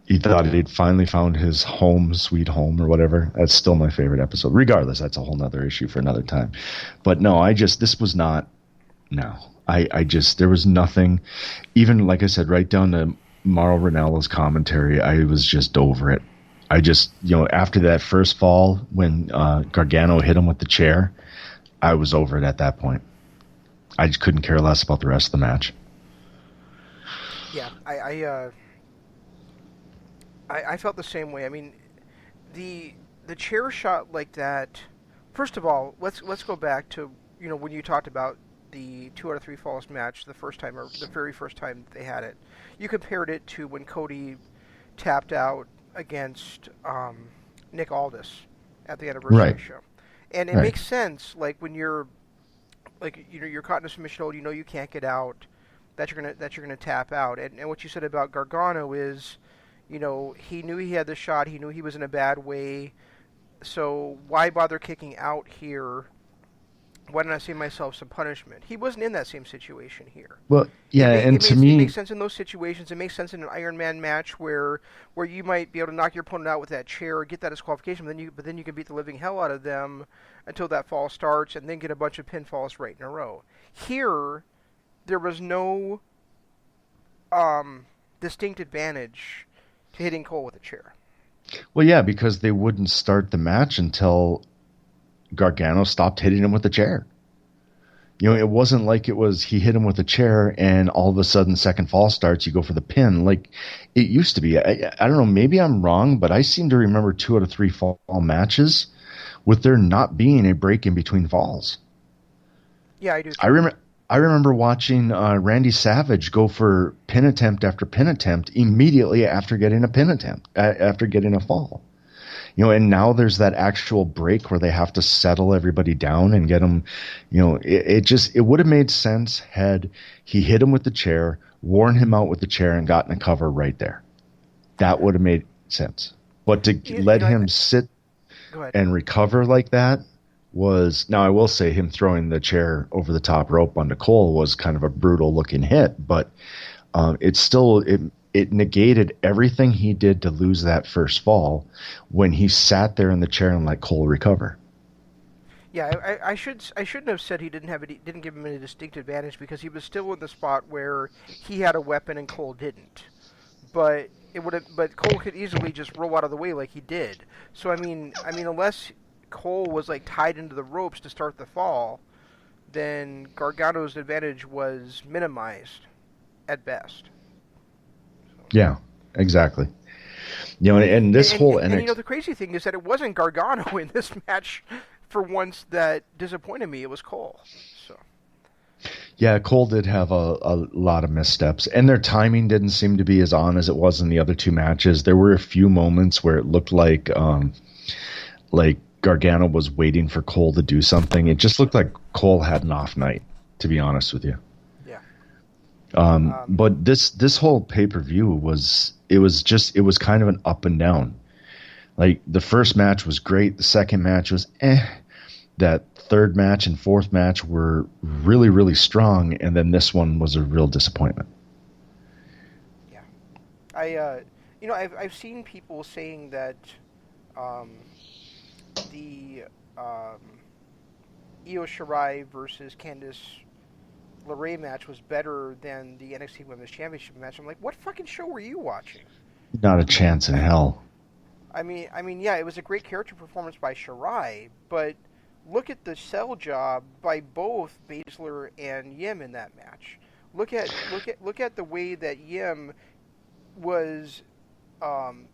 He thought he'd finally found his home, sweet home, or whatever. That's still my favorite episode. Regardless, that's a whole nother issue for another time. But no, this was not. No, there was nothing. Even like I said, right down to Mauro Ranello's commentary, I was just over it. I just, after that first fall when Gargano hit him with the chair, I was over it at that point. I just couldn't care less about the rest of the match. Yeah, I felt the same way. I mean, the chair shot like that. First of all, let's go back to when you talked about the 2 out of 3 falls match the very first time they had it. You compared it to when Cody tapped out against Nick Aldis at the anniversary show, and it makes sense. Like when you're caught in a submission hold, you can't get out, that you're gonna tap out. And what you said about Gargano is, he knew he had the shot, he knew he was in a bad way, so why bother kicking out here? Why didn't I save myself some punishment? He wasn't in that same situation here. Well, yeah, it makes sense in those situations. It makes sense in an Iron Man match where you might be able to knock your opponent out with that chair or get that disqualification, but then you can beat the living hell out of them until that fall starts, and then get a bunch of pinfalls right in a row. Here, there was no distinct advantage to hitting Cole with a chair. Well, yeah, because they wouldn't start the match until Gargano stopped hitting him with the chair. It wasn't like it was he hit him with a chair and all of a sudden second fall starts, you go for the pin like it used to be. I don't know, maybe I'm wrong, but I seem to remember 2 out of 3 fall matches with there not being a break in between falls. Yeah, I do. I remember watching Randy Savage go for pin attempt after pin attempt immediately after getting a pin attempt, after getting a fall. And now there's that actual break where they have to settle everybody down and get them, it would have made sense had he hit him with the chair, worn him out with the chair, and gotten a cover right there. That would have made sense. But to let him sit and recover like that was, now I will say him throwing the chair over the top rope onto Cole was kind of a brutal looking hit, but it negated everything he did to lose that first fall when he sat there in the chair and let Cole recover. Yeah, I shouldn't have said he didn't give him any distinct advantage, because he was still in the spot where he had a weapon and Cole didn't. But Cole could easily just roll out of the way like he did. So I mean unless Cole was like tied into the ropes to start the fall, then Gargano's advantage was minimized at best. Yeah, exactly. And this whole NXT... the crazy thing is that it wasn't Gargano in this match for once that disappointed me. It was Cole. So. Yeah, Cole did have a lot of missteps, and their timing didn't seem to be as on as it was in the other 2 matches. There were a few moments where it looked like Gargano was waiting for Cole to do something. It just looked like Cole had an off night, to be honest with you. But this whole pay-per-view it was kind of an up and down. Like the first match was great, the second match was that third match and fourth match were really, really strong, and then this one was a real disappointment. Yeah, I've seen people saying that the Io Shirai versus Candice LeRae match was better than the NXT Women's Championship match. I'm like, what fucking show were you watching? Not a chance in hell. I mean, yeah, it was a great character performance by Shirai, but look at the sell job by both Baszler and Yim in that match. Look at the way that Yim was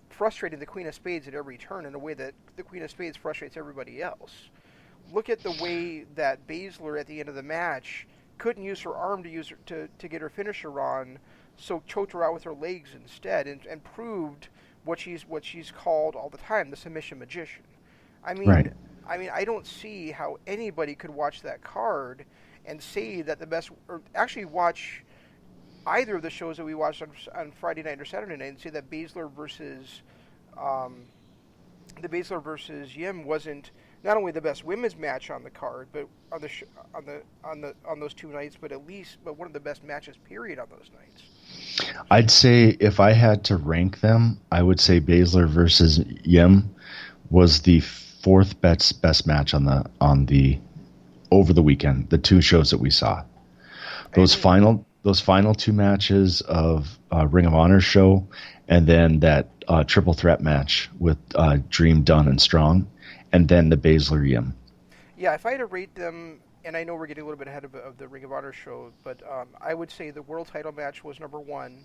frustrating the Queen of Spades at every turn in a way that the Queen of Spades frustrates everybody else. Look at the way that Baszler at the end of the match couldn't use her arm to get her finisher on, so choked her out with her legs instead, and proved what she's called all the time, the submission magician. I mean, right. I don't see how anybody could watch that card and say that or actually watch either of the shows that we watched on Friday night or Saturday night and say that Baszler versus Yim wasn't not only the best women's match on the card, but on those two nights, but one of the best matches period on those nights. I'd say if I had to rank them, I would say Baszler versus Yim was the fourth best match on the over the weekend. The two shows that we saw, those final two matches of Ring of Honor show, and then that triple threat match with Dream, Dunn, and Strong, and then the Baszler Yim. Yeah, if I had to rate them. And I know we're getting a little bit ahead of the Ring of Honor show, but I would say the world title match was number 1,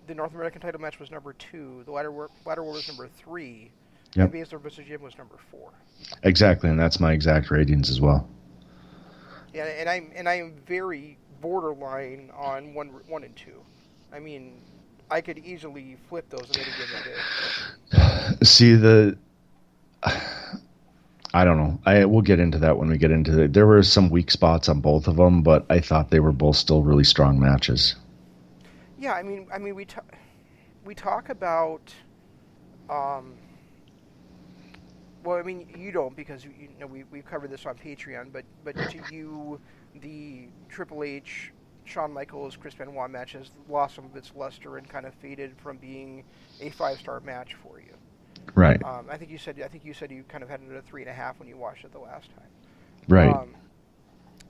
the North American title match was number 2, the ladder war was number 3, yep. and Baszler versus Jim was number 4. Exactly, and that's my exact ratings as well. Yeah, and I am very borderline on 1 and 2. I mean, I could easily flip those on any given day. See I don't know. We'll get into that when we get into it. There were some weak spots on both of them, but I thought they were both still really strong matches. Yeah, I mean, we talk about, well, I mean, you don't because we've covered this on Patreon, but to you, the Triple H, Shawn Michaels, Chris Benoit match has lost some of its luster and kind of faded from being a 5-star match for you. Right. I think you said you kind of had it at a 3.5 when you watched it the last time. Right.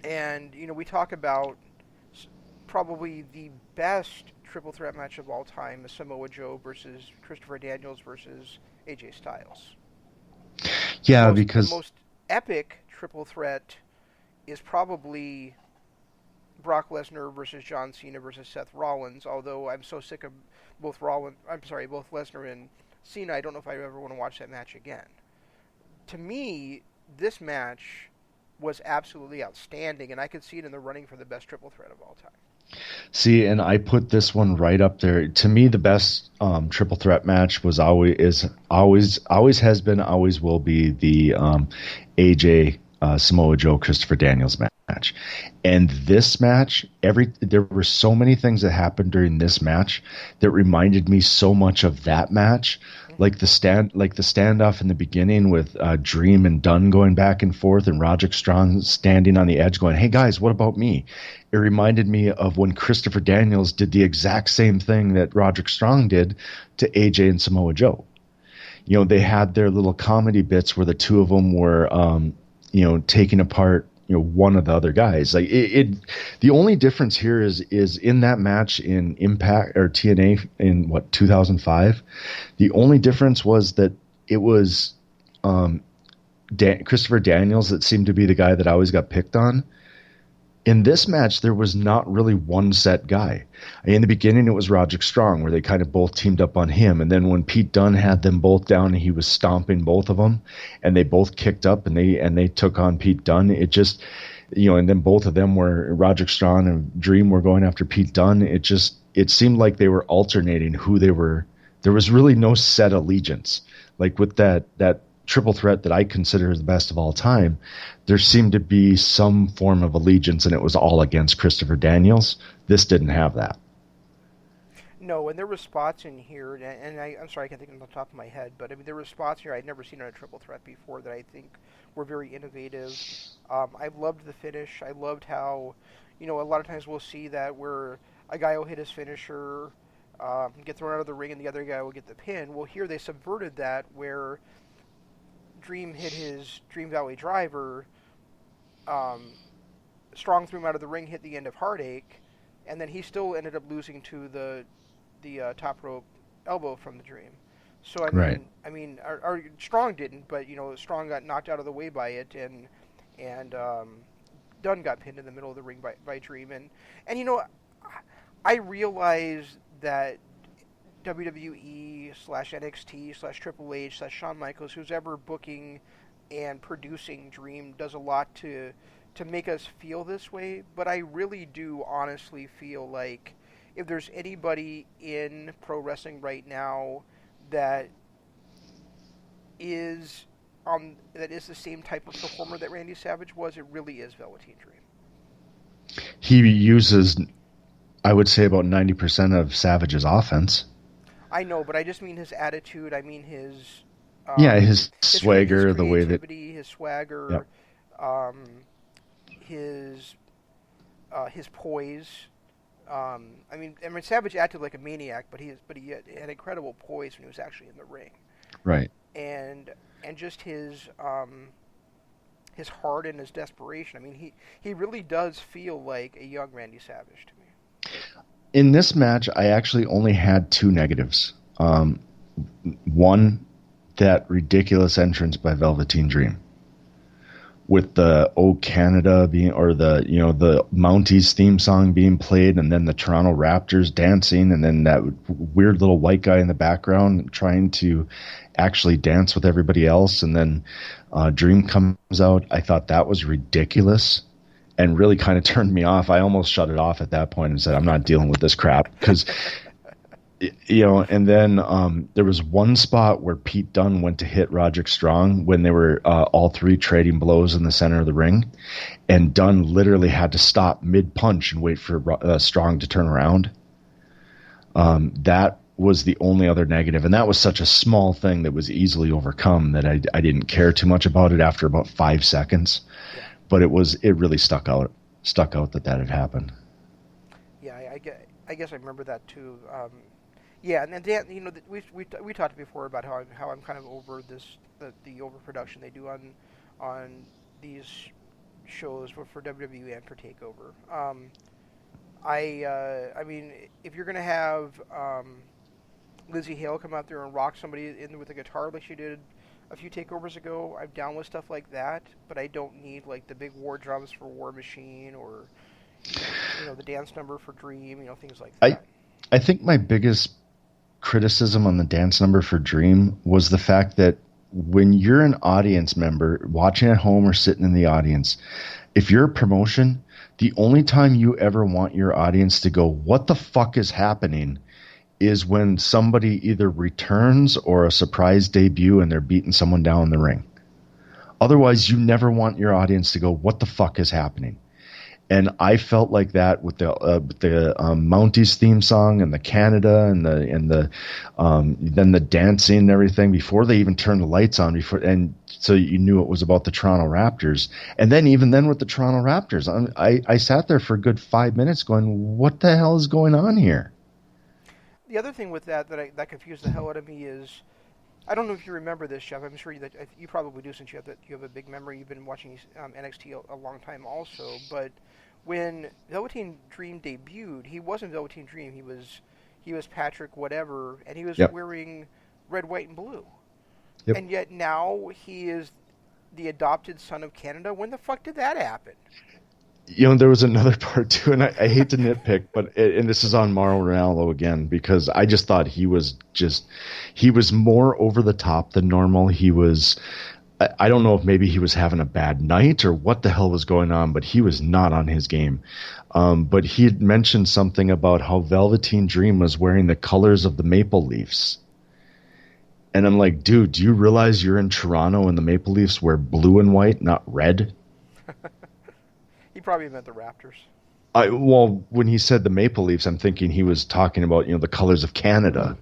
And we talk about probably the best triple threat match of all time, Samoa Joe versus Christopher Daniels versus AJ Styles. Yeah, because the most epic triple threat is probably Brock Lesnar versus John Cena versus Seth Rollins. Although I'm so sick of both Lesnar and Cena, I don't know if I ever want to watch that match again. To me, this match was absolutely outstanding, and I could see it in the running for the best triple threat of all time. See, and I put this one right up there. To me, the best triple threat match was always has been, always will be the AJ Samoa Joe Christopher Daniels match. And this match, there were so many things that happened during this match that reminded me so much of that match. Like the standoff in the beginning with Dream and Dunn going back and forth, and Roderick Strong standing on the edge going, "Hey guys, what about me?" It reminded me of when Christopher Daniels did the exact same thing that Roderick Strong did to AJ and Samoa Joe. They had their little comedy bits where the two of them were, taking apart one of the other guys. Like the only difference here is in that match in Impact or TNA in 2005. The only difference was that it was Christopher Daniels that seemed to be the guy that always got picked on. In this match, there was not really one set guy. In the beginning, it was Roderick Strong, where they kind of both teamed up on him. And then when Pete Dunne had them both down and he was stomping both of them, and they both kicked up and they took on Pete Dunne, it just, and then both of them were, Roderick Strong and Dream were going after Pete Dunne. It seemed like they were alternating who they were. There was really no set allegiance. Like with that triple threat that I consider the best of all time, there seemed to be some form of allegiance, and it was all against Christopher Daniels. This didn't have that. No, and there were spots in here, and I'm sorry, I can't think of them on the top of my head, but I mean, there were spots here I'd never seen on a triple threat before that I think were very innovative. I loved the finish. I loved how, a lot of times we'll see that where a guy will hit his finisher, get thrown out of the ring, and the other guy will get the pin. Well, here they subverted that where Dream hit his Dream Valley driver, Strong threw him out of the ring, hit the end of Heartache, and then he still ended up losing to the top rope elbow from the Dream. So our Strong didn't, but Strong got knocked out of the way by it, and Dunn got pinned in the middle of the ring by Dream, and I realize that WWE / NXT / Triple H / Shawn Michaels, who's ever booking and producing Dream, does a lot to make us feel this way, but I really do honestly feel like if there's anybody in pro wrestling right now that is the same type of performer that Randy Savage was, it really is Velveteen Dream. He uses, I would say, about 90% of Savage's offense. I know, but I just mean his attitude. I mean his his swagger, his the way that his swagger, yep. His poise. I mean, Savage acted like a maniac, but he had incredible poise when he was actually in the ring. Right. And just his heart and his desperation. I mean, he really does feel like a young Randy Savage to me. In this match, I actually only had two negatives. One, that ridiculous entrance by Velveteen Dream, with the "Oh Canada" being, or the Mounties theme song being played, and then the Toronto Raptors dancing, and then that weird little white guy in the background trying to actually dance with everybody else, and then Dream comes out. I thought that was ridiculous and really kind of turned me off. I almost shut it off at that point and said, I'm not dealing with this crap, because and then there was one spot where Pete Dunne went to hit Roderick Strong when they were all three trading blows in the center of the ring, and Dunne literally had to stop mid-punch and wait for Strong to turn around. That was the only other negative, and that was such a small thing that was easily overcome that I didn't care too much about it after about 5 seconds. Yeah. But it really stuck out that had happened. Yeah, I guess I remember that too. Yeah, and then Dan, we talked before about how I'm kind of over the overproduction they do on these shows for WWE and for Takeover. I mean, if you're gonna have Lizzie Hale come out there and rock somebody in with a guitar like she did a few takeovers ago, I'm down with stuff like that, but I don't need like the big war drums for War Machine or the dance number for Dream, things like that. I think my biggest criticism on the dance number for Dream was the fact that when you're an audience member watching at home or sitting in the audience, if you're a promotion, the only time you ever want your audience to go, what the fuck is happening, is when somebody either returns or a surprise debut and they're beating someone down in the ring. Otherwise, you never want your audience to go, what the fuck is happening? And I felt like that with the Mounties theme song and the Canada and then the dancing and everything before they even turned the lights on, and so you knew it was about the Toronto Raptors. And then even then with the Toronto Raptors, I sat there for a good 5 minutes going, what the hell is going on here? The other thing with that confused the hell out of me is, I don't know if you remember this, Jeff. I'm sure that you probably do, since you have a big memory. You've been watching NXT a long time, also. But when Velveteen Dream debuted, he wasn't Velveteen Dream. He was Patrick whatever, and he was wearing red, white, and blue. Yep. And yet now he is the adopted son of Canada. When the fuck did that happen? There was another part too, and I hate to nitpick, and this is on Mauro Ranallo again, because I just thought he was more over the top than normal. I don't know if maybe he was having a bad night or what the hell was going on, but he was not on his game. But he had mentioned something about how Velveteen Dream was wearing the colors of the Maple Leafs. And I'm like, dude, do you realize you're in Toronto and the Maple Leafs wear blue and white, not red? He probably meant the Raptors. Well, when he said the Maple Leafs, I'm thinking he was talking about, the colors of Canada,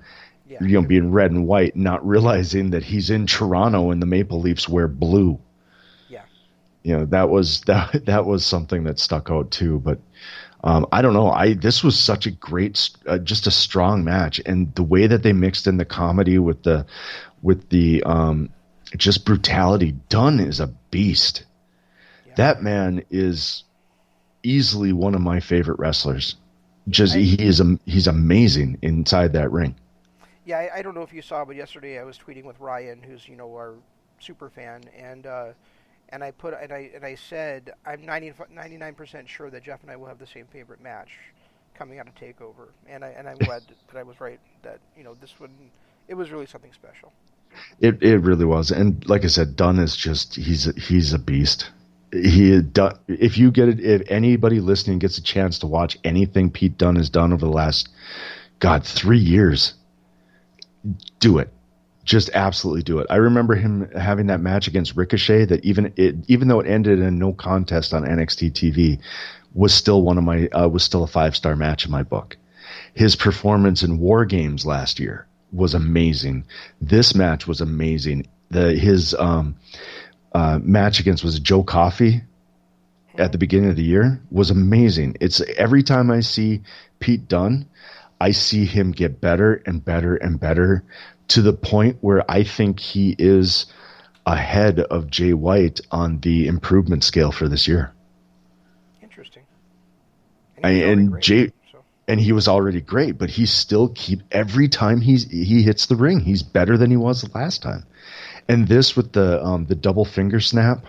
Yeah. being red and white, not realizing that he's in Toronto and the Maple Leafs wear blue. Yeah. That was something that stuck out too. But I don't know. This was such a great, just a strong match, and the way that they mixed in the comedy with the just brutality. Dunn is a beast. Yeah. That man is easily one of my favorite wrestlers. He's amazing inside that ring. Yeah, I don't know if you saw, but yesterday I was tweeting with Ryan, who's our super fan, and I said I'm 99% sure that Jeff and I will have the same favorite match coming out of Takeover, and I'm glad that I was right. That this one, it was really something special. It really was, and like I said, Dunn is just he's a beast. If anybody listening gets a chance to watch anything Pete Dunne has done over the last 3 years, do it. Just absolutely do it. I remember him having that match against Ricochet that even though it ended in no contest on NXT TV, was still was still a 5-star match in my book. His performance in War Games last year was amazing. This match was amazing. His match against was Joe Coffey at the beginning of the year was amazing. It's every time I see Pete Dunne, I see him get better and better and better to the point where I think he is ahead of Jay White on the improvement scale for this year. Interesting. And he was already great, but he still every time he hits the ring, he's better than he was the last time. And this with the double finger snap,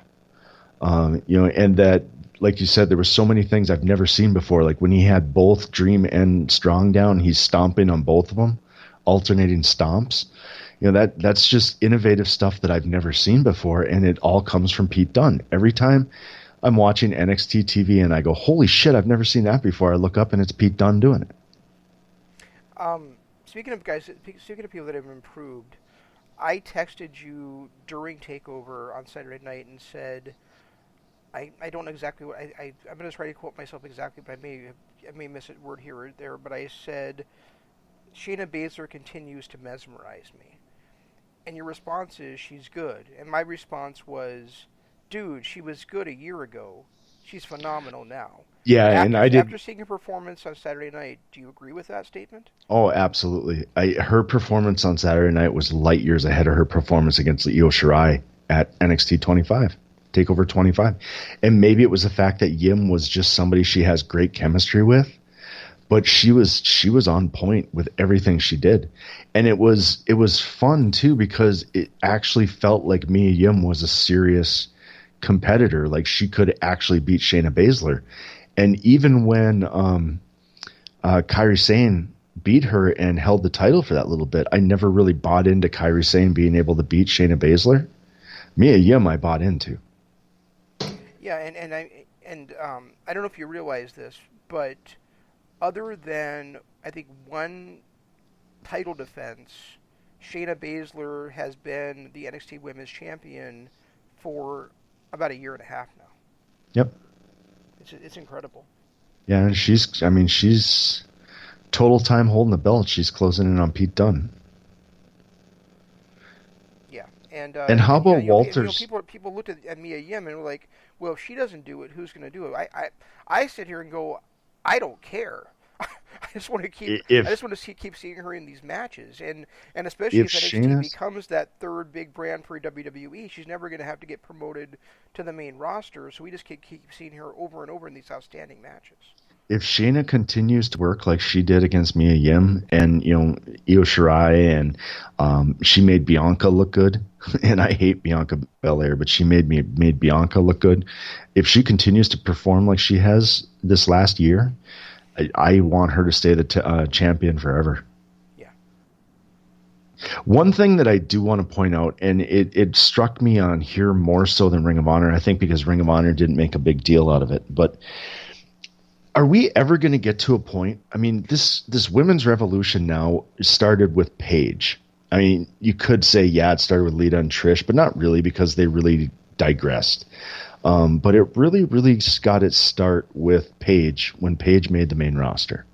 and that, like you said, there were so many things I've never seen before. Like when he had both Dream and Strong down, he's stomping on both of them, alternating stomps. That's just innovative stuff that I've never seen before, and it all comes from Pete Dunne. Every time I'm watching NXT TV and I go, holy shit, I've never seen that before, I look up and it's Pete Dunne doing it. Speaking of people that have improved, I texted you during Takeover on Saturday night and said, I don't know exactly what I'm going to try to quote myself exactly, but I may miss a word here or there, but I said, Shayna Baszler continues to mesmerize me. And your response is, she's good. And my response was, dude, she was good a year ago. She's phenomenal now. Yeah, After seeing her performance on Saturday night, do you agree with that statement? Oh, absolutely. Her performance on Saturday night was light years ahead of her performance against Io Shirai at NXT 25, Takeover 25. And maybe it was the fact that Yim was just somebody she has great chemistry with, but she was on point with everything she did. And it was fun too, because it actually felt like Mia Yim was a serious competitor. Like she could actually beat Shayna Baszler. And even when Kairi Sane beat her and held the title for that little bit, I never really bought into Kairi Sane being able to beat Shayna Baszler. Mia Yim I bought into. Yeah, and I don't know if you realize this, but other than I think one title defense, Shayna Baszler has been the NXT Women's Champion for about a year and a half now. Yep. It's incredible. Yeah, and she's total time holding the belt. She's closing in on Pete Dunne. Yeah, and how about Walters? People looked at Mia Yim and were like, "Well, if she doesn't do it, who's going to do it?" I sit here and go, "I don't care. I just want to keep seeing her in these matches, and especially if NXT becomes that third big brand for WWE, she's never going to have to get promoted to the main roster. So we just keep seeing her over and over in these outstanding matches." If Shayna continues to work like she did against Mia Yim and Io Shirai, and she made Bianca look good, and I hate Bianca Belair, but she made Bianca look good. If she continues to perform like she has this last year, I want her to stay the champion forever. Yeah. One thing that I do want to point out, and it struck me on here more so than Ring of Honor, I think because Ring of Honor didn't make a big deal out of it, but are we ever going to get to a point? I mean, this women's revolution now started with Paige. I mean, you could say, yeah, it started with Lita and Trish, but not really because they really digressed. But it really, really got its start with Paige when Paige made the main roster.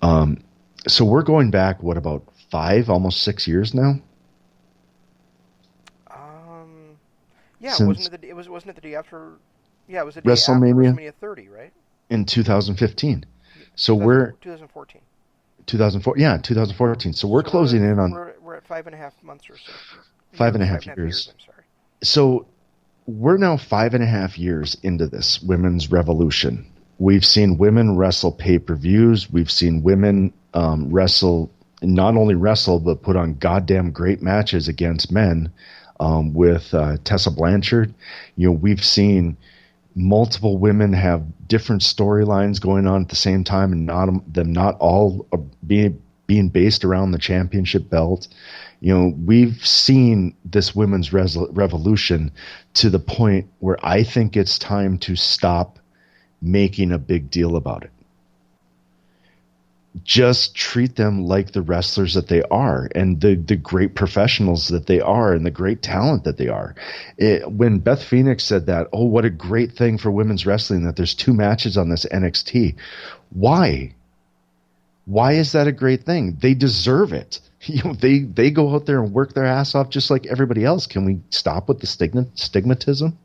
So we're going back, what, about 5, almost 6 years now? Yeah, Since wasn't it the day after? Yeah, it was the day after WrestleMania WrestleMania 30, right? in 2015. So 2014. 2004, yeah, 2014. So we're closing in on we're at 5.5 months or so. 5.5 years. I'm sorry. So we're now 5.5 years into this women's revolution. We've seen women wrestle pay-per-views. We've seen women wrestle, not only wrestle, but put on goddamn great matches against men with Tessa Blanchard. We've seen multiple women have different storylines going on at the same time, and not all being based around the championship belt. We've seen this women's revolution to the point where I think it's time to stop making a big deal about it. Just treat them like the wrestlers that they are, and the great professionals that they are, and the great talent that they are. When Beth Phoenix said that, oh, what a great thing for women's wrestling that there's 2 matches on this NXT. Why? Why is that a great thing? They deserve it. They go out there and work their ass off just like everybody else. Can we stop with the stigmatism?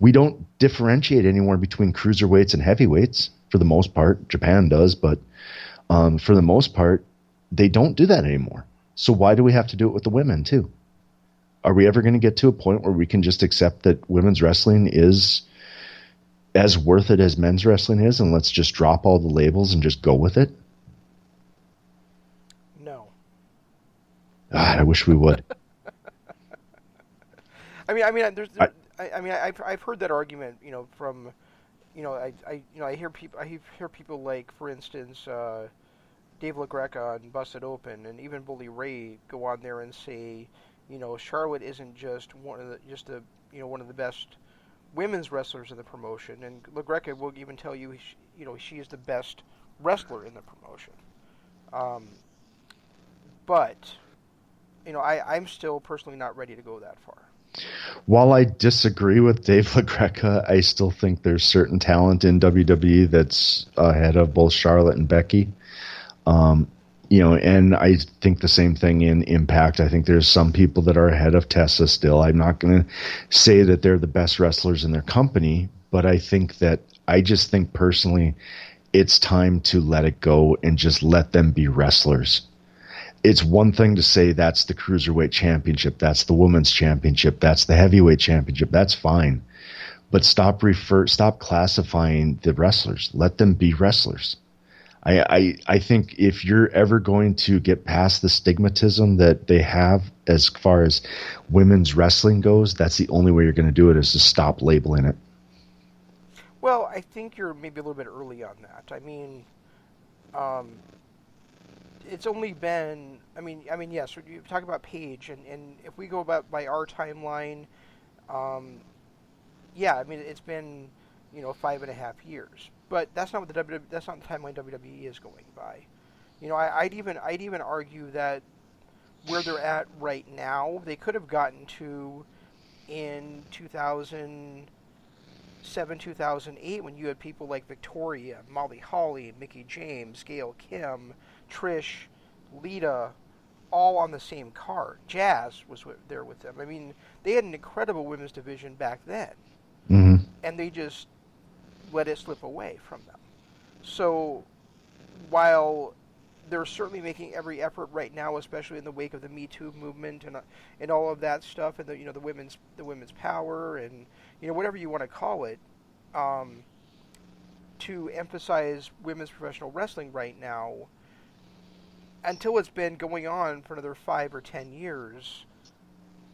We don't differentiate anymore between cruiserweights and heavyweights for the most part. Japan does, but for the most part, they don't do that anymore. So why do we have to do it with the women too? Are we ever going to get to a point where we can just accept that women's wrestling is as worth it as men's wrestling is, and let's just drop all the labels and just go with it? No. God, I wish we would. I've heard that argument, from, I hear people like, for instance, Dave LaGreca on Busted Open, and even Bully Ray go on there and say, Charlotte isn't just one of the best women's wrestlers in the promotion, and LaGreca will even tell you, she is the best wrestler in the promotion. But I'm still personally not ready to go that far. While I disagree with Dave LaGreca, I still think there's certain talent in WWE that's ahead of both Charlotte and Becky. And I think the same thing in Impact. I think there's some people that are ahead of Tessa still. I'm not going to say that they're the best wrestlers in their company, but I just think personally it's time to let it go and just let them be wrestlers. It's one thing to say that's the Cruiserweight Championship, that's the Women's Championship, that's the Heavyweight Championship. That's fine. But stop classifying the wrestlers. Let them be wrestlers. I think if you're ever going to get past the stigmatism that they have as far as women's wrestling goes, that's the only way you're going to do it, is to stop labeling it. Well, I think you're maybe a little bit early on that. I mean, it's only been, yes, you talk about Paige, and if we go by our timeline, it's been, 5.5 years. But that's not what that's not the timeline WWE is going by. I'd even argue that where they're at right now, they could have gotten to in 2007, 2008, when you had people like Victoria, Molly Holly, Mickie James, Gail Kim, Trish, Lita, all on the same card. Jazz was there with them. I mean, they had an incredible women's division back then. Mm-hmm. And they just let it slip away from them. So while they're certainly making every effort right now, especially in the wake of the Me Too movement and all of that stuff, and the women's power, and whatever you want to call it, to emphasize women's professional wrestling right now, until it's been going on for another 5 or 10 years,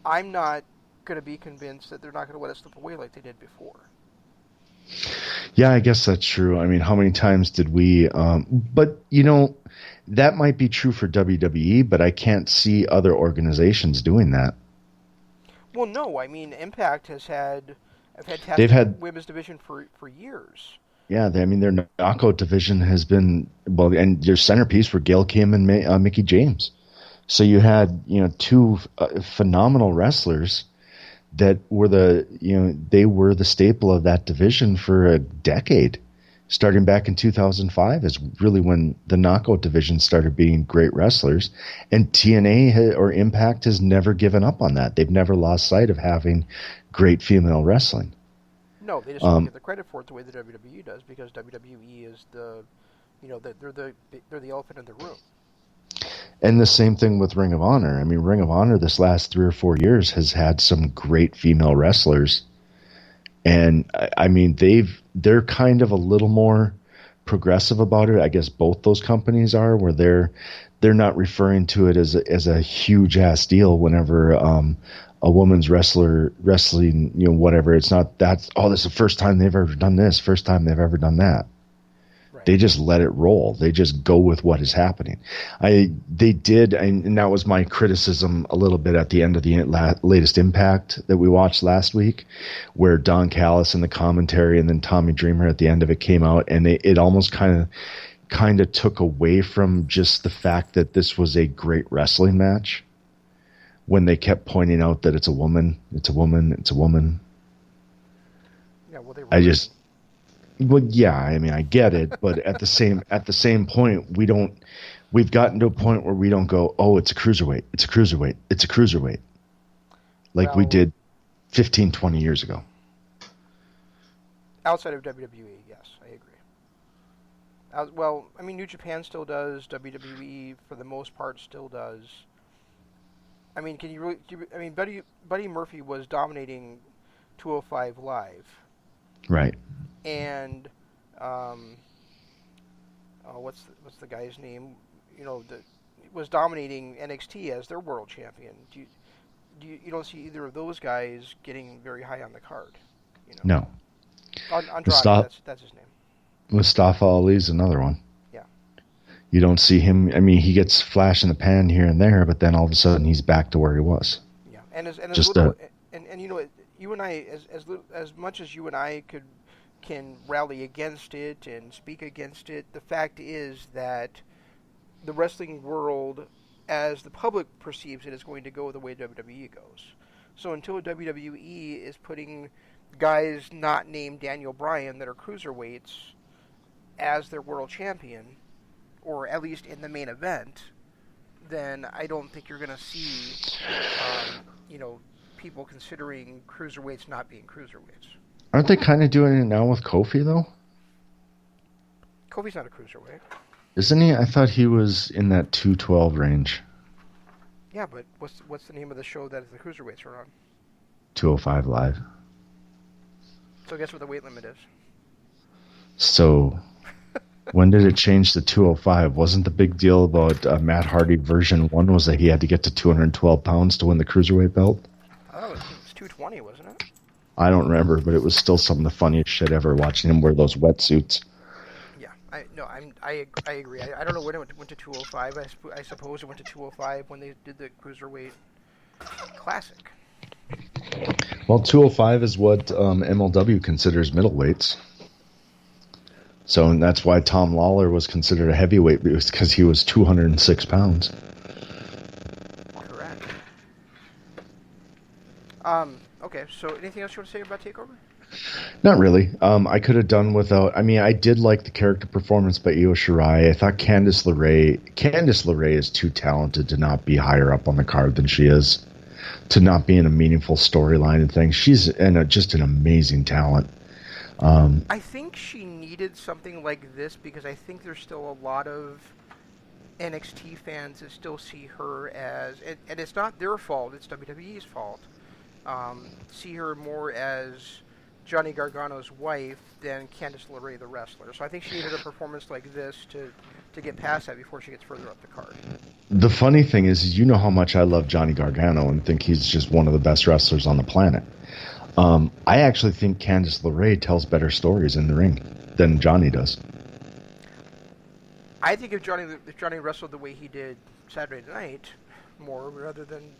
I'm not going to be convinced that they're not going to let it slip away like they did before. Yeah, I guess that's true. I mean, how many times did we... but, that might be true for WWE, but I can't see other organizations doing that. Well, no. I mean, Impact has had a fantastic women's division for years. Yeah, their knockout division has been... Well, and their centerpiece were Gail Kim and Mickie James. So you had, two phenomenal wrestlers that were they were the staple of that division for a decade. Starting back in 2005 is really when the knockout division started being great wrestlers, and TNA or Impact has never given up on that. They've never lost sight of having great female wrestling. No, they just don't get the credit for it the way the WWE does, because WWE is they're the elephant in the room. And the same thing with Ring of Honor. I mean, Ring of Honor this last 3 or 4 years has had some great female wrestlers. And I mean, they're kind of a little more progressive about it. I guess both those companies are, where they're not referring to it as a huge ass deal whenever a woman's wrestling, whatever. It's not that, oh, this is the first time they've ever done this, first time they've ever done that. Right. They just let it roll. They just go with what is happening. They did, and that was my criticism a little bit at the end of the latest Impact that we watched last week, where Don Callis in the commentary and then Tommy Dreamer at the end of it came out, and it almost kind of took away from just the fact that this was a great wrestling match, when they kept pointing out that it's a woman, it's a woman, it's a woman. Yeah, well, Well, yeah, I mean, I get it, but at the same point, we've gotten to a point where we don't go, oh, it's a cruiserweight, it's a cruiserweight, it's a cruiserweight, like we did 15, 20 years ago. Outside of WWE, yes, I agree. Well, I mean, New Japan still does, WWE for the most part still does. I mean, Buddy Murphy was dominating 205 Live. Right. And what's the guy's name? Was dominating NXT as their world champion. You don't see either of those guys getting very high on the card. No. Andrade, that's his name. Mustafa Ali's another one. Yeah. You don't see him. I mean, he gets flash in the pan here and there, but then all of a sudden he's back to where he was. Yeah, and you and I, as much as you and I can rally against it and speak against it, the fact is that the wrestling world, as the public perceives it, is going to go the way WWE goes. So until WWE is putting guys not named Daniel Bryan that are cruiserweights as their world champion, or at least in the main event, then I don't think you're going to see, people considering cruiserweights not being cruiserweights. Aren't they kind of doing it now with Kofi, though? Kofi's not a cruiserweight. Isn't he? I thought he was in that 212 range. Yeah, but what's the name of the show that the cruiserweights are on? 205 Live. So guess what the weight limit is? So, when did it change to 205? Wasn't the big deal about Matt Hardy version 1 was that he had to get to 212 pounds to win the cruiserweight belt? Oh, it was 220, wasn't it? I don't remember, but it was still some of the funniest shit ever watching him wear those wetsuits. Yeah, I agree. I don't know when it went to 205. I suppose it went to 205 when they did the Cruiserweight Classic. Well, 205 is what MLW considers middleweights. So and that's why Tom Lawler was considered a heavyweight, because he was 206 pounds. Correct. Okay, so anything else you want to say about TakeOver? Not really. I could have done without. I mean, I did like the character performance by Io Shirai. I thought Candice LeRae is too talented to not be higher up on the card than she is, to not be in a meaningful storyline and things. She's just an amazing talent. I think she needed something like this because I think there's still a lot of NXT fans that still see her as, and it's not their fault, it's WWE's fault, see her more as Johnny Gargano's wife than Candice LeRae, the wrestler. So I think she needed a performance like this to get past that before she gets further up the card. The funny thing is you know how much I love Johnny Gargano and think he's just one of the best wrestlers on the planet. I actually think Candice LeRae tells better stories in the ring than Johnny does. I think if Johnny wrestled the way he did Saturday night more, rather than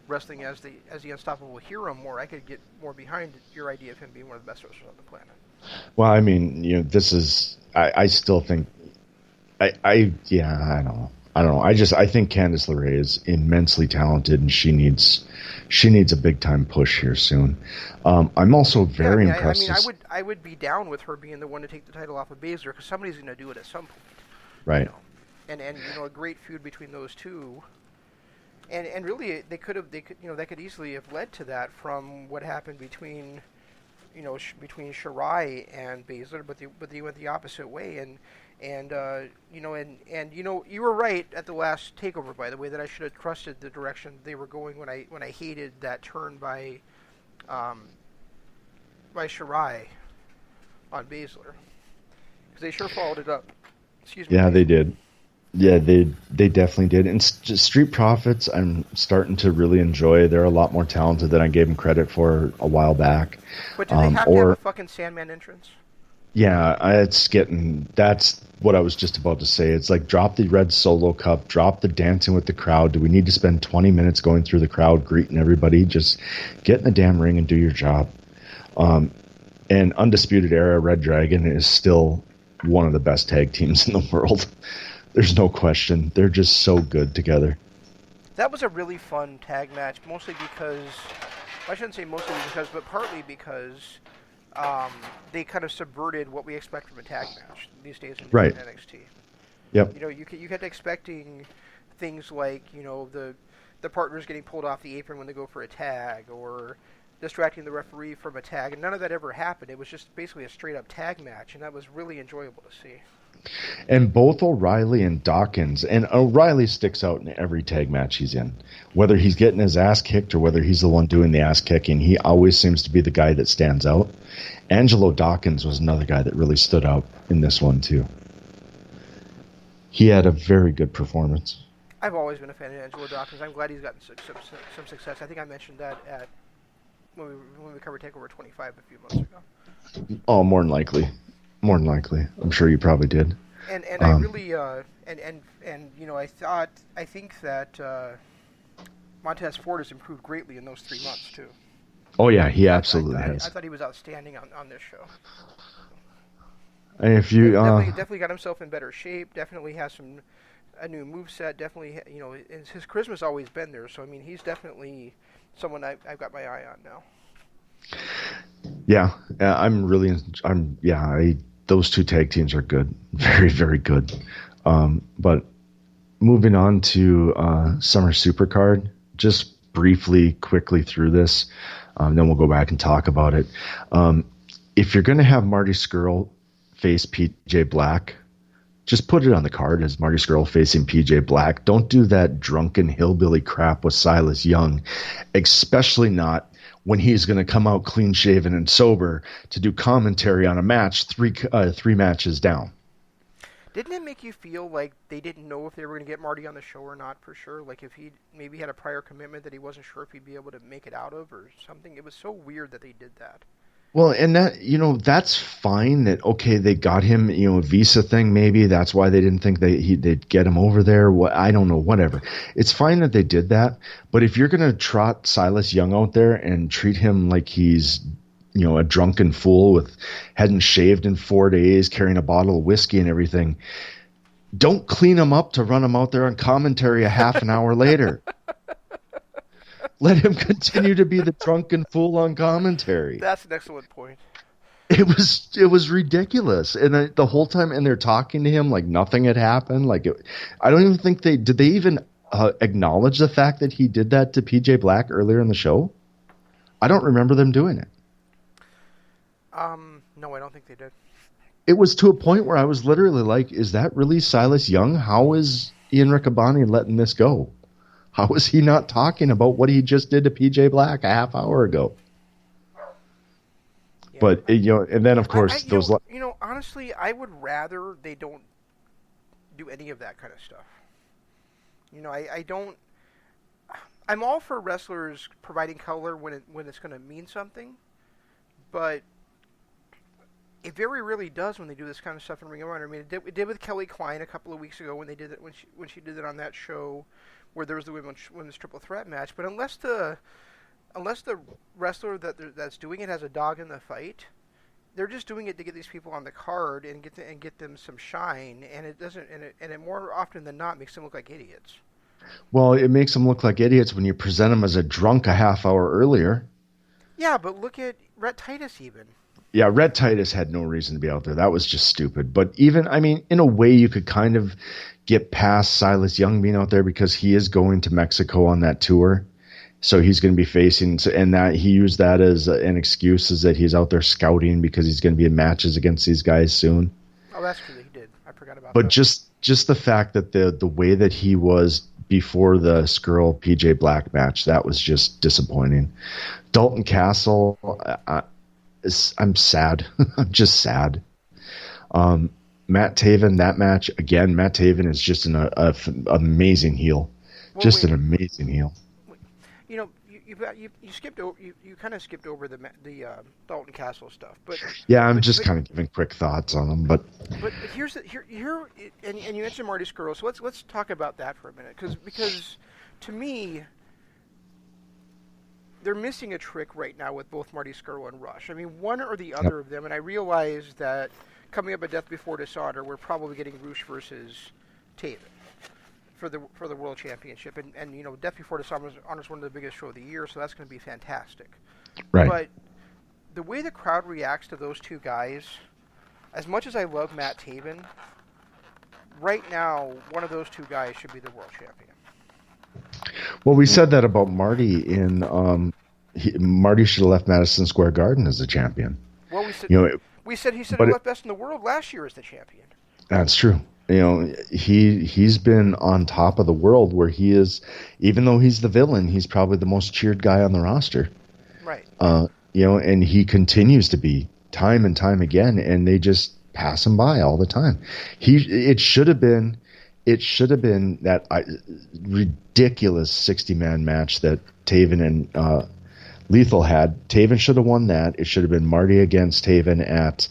wrestling as the unstoppable hero more, I could get more behind your idea of him being one of the best wrestlers on the planet. Well, I mean, this is. I still think. I don't know. I don't know. I think Candice LeRae is immensely talented, and she needs a big time push here soon. I'm also Yeah, very impressed. I would be down with her being the one to take the title off of Baszler because somebody's going to do it at some point. Right. You know? And a great feud between those two. And really, that could easily have led to that from what happened between Shirai and Baszler, but they went the opposite way. You were right at the last takeover, by the way, that I should have trusted the direction they were going when I hated that turn by Shirai on Baszler, because they sure followed it up. Excuse me. Yeah, they did. Yeah, they definitely did. And Street Profits, I'm starting to really enjoy. They're a lot more talented than I gave them credit for a while back. But do they have to have a fucking Sandman entrance? Yeah, that's what I was just about to say. It's like, drop the red Solo Cup, drop the dancing with the crowd. Do we need to spend 20 minutes going through the crowd, greeting everybody? Just get in the damn ring and do your job. And Undisputed Era, Red Dragon is still one of the best tag teams in the world. There's no question. They're just so good together. That was a really fun tag match, mostly because, I shouldn't say mostly because, but partly because they kind of subverted what we expect from a tag match these days in NXT. Yep. You kept expecting things like, the partners getting pulled off the apron when they go for a tag, or distracting the referee from a tag, and none of that ever happened. It was just basically a straight-up tag match, and that was really enjoyable to see. And both O'Reilly and Dawkins, and O'Reilly sticks out in every tag match he's in. Whether he's getting his ass kicked or whether he's the one doing the ass kicking, he always seems to be the guy that stands out. Angelo Dawkins was another guy that really stood out in this one, too. He had a very good performance. I've always been a fan of Angelo Dawkins. I'm glad he's gotten some success. I think I mentioned that when we covered Takeover 25 a few months ago. Oh, more than likely. More than likely. I'm sure you probably did. And I really I think that Montez Ford has improved greatly in those 3 months too. Oh yeah, he absolutely has. I thought he was outstanding on this show. And if you definitely got himself in better shape. Definitely has a new moveset. Definitely, his charisma's always been there. So I mean, he's definitely someone I've got my eye on now. Yeah, those two tag teams are good, very, very good. But moving on to Summer Supercard, just briefly, quickly through this, then we'll go back and talk about it. If you're going to have Marty Scurll face PJ Black, just put it on the card as Marty Scurll facing PJ Black. Don't do that drunken hillbilly crap with Silas Young, especially not when he's going to come out clean shaven and sober to do commentary on a match three matches down. Didn't it make you feel like they didn't know if they were going to get Marty on the show or not for sure? Like if he maybe had a prior commitment that he wasn't sure if he'd be able to make it out of or something? It was so weird that they did that. Well, and that, that's fine that, okay, they got him, a visa thing maybe. That's why they didn't think they'd get him over there. I don't know, whatever. It's fine that they did that. But if you're going to trot Silas Young out there and treat him like he's, a drunken fool hadn't shaved in 4 days, carrying a bottle of whiskey and everything, don't clean him up to run him out there on commentary a half an hour later. Let him continue to be the drunken fool on commentary. That's an excellent point. It was ridiculous, and the whole time, and they're talking to him like nothing had happened. I don't even think did they even acknowledge the fact that he did that to PJ Black earlier in the show. I don't remember them doing it. No, I don't think they did. It was to a point where I was literally like, "Is that really Silas Young? How is Ian Riccaboni letting this go? How is he not talking about what he just did to PJ Black a half hour ago?" Yeah, but and then of course honestly, I would rather they don't do any of that kind of stuff. I don't. I'm all for wrestlers providing color when it's going to mean something, but it very rarely does when they do this kind of stuff in Ring of Honor. I mean, it did with Kelly Klein a couple of weeks ago when they did it when she did it on that show where there was the women's triple threat match. But unless the wrestler that's doing it has a dog in the fight, they're just doing it to get these people on the card and get them some shine, and it doesn't, and it more often than not makes them look like idiots. Well, it makes them look like idiots when you present them as a drunk a half hour earlier. Yeah, but look at Rhett Titus even. Yeah, Red Titus had no reason to be out there. That was just stupid. But even, I mean, in a way, you could kind of get past Silas Young being out there because he is going to Mexico on that tour. So he's going to be facing, and that he used that as an excuse, is that he's out there scouting because he's going to be in matches against these guys soon. Oh, that's true. He did. I forgot about but that. just the fact that the way that he was before the Skrull PJ Black match, that was just disappointing. Dalton Castle, I'm sad. I'm just sad. Matt Taven, that match again. Matt Taven is just an amazing heel, an amazing heel. You know, you skipped over. You kind of skipped over the Dalton Castle stuff, but yeah, I'm just kind of giving quick thoughts on them. But here's and you mentioned Marty Skrull, so let's talk about that for a minute, because to me, they're missing a trick right now with both Marty Skrull and Rush. I mean, one or the other of them, and I realize that coming up at Death Before Dishonor, we're probably getting Rush versus Taven for the World Championship, and you know, Death Before Dishonor is one of the biggest show of the year, so that's going to be fantastic. Right. But the way the crowd reacts to those two guys, as much as I love Matt Taven, right now one of those two guys should be the world champion. Well, we said that about Marty in Marty should have left Madison Square Garden as the champion. Well, we said he should have left best in the world last year as the champion. That's true. You know, he's been on top of the world, where he is, even though he's the villain, he's probably the most cheered guy on the roster. Right. You know, and he continues to be time and time again, and they just pass him by all the time. It should have been that ridiculous 60-man match that Taven and Lethal had. Taven should have won that. It should have been Marty against Taven at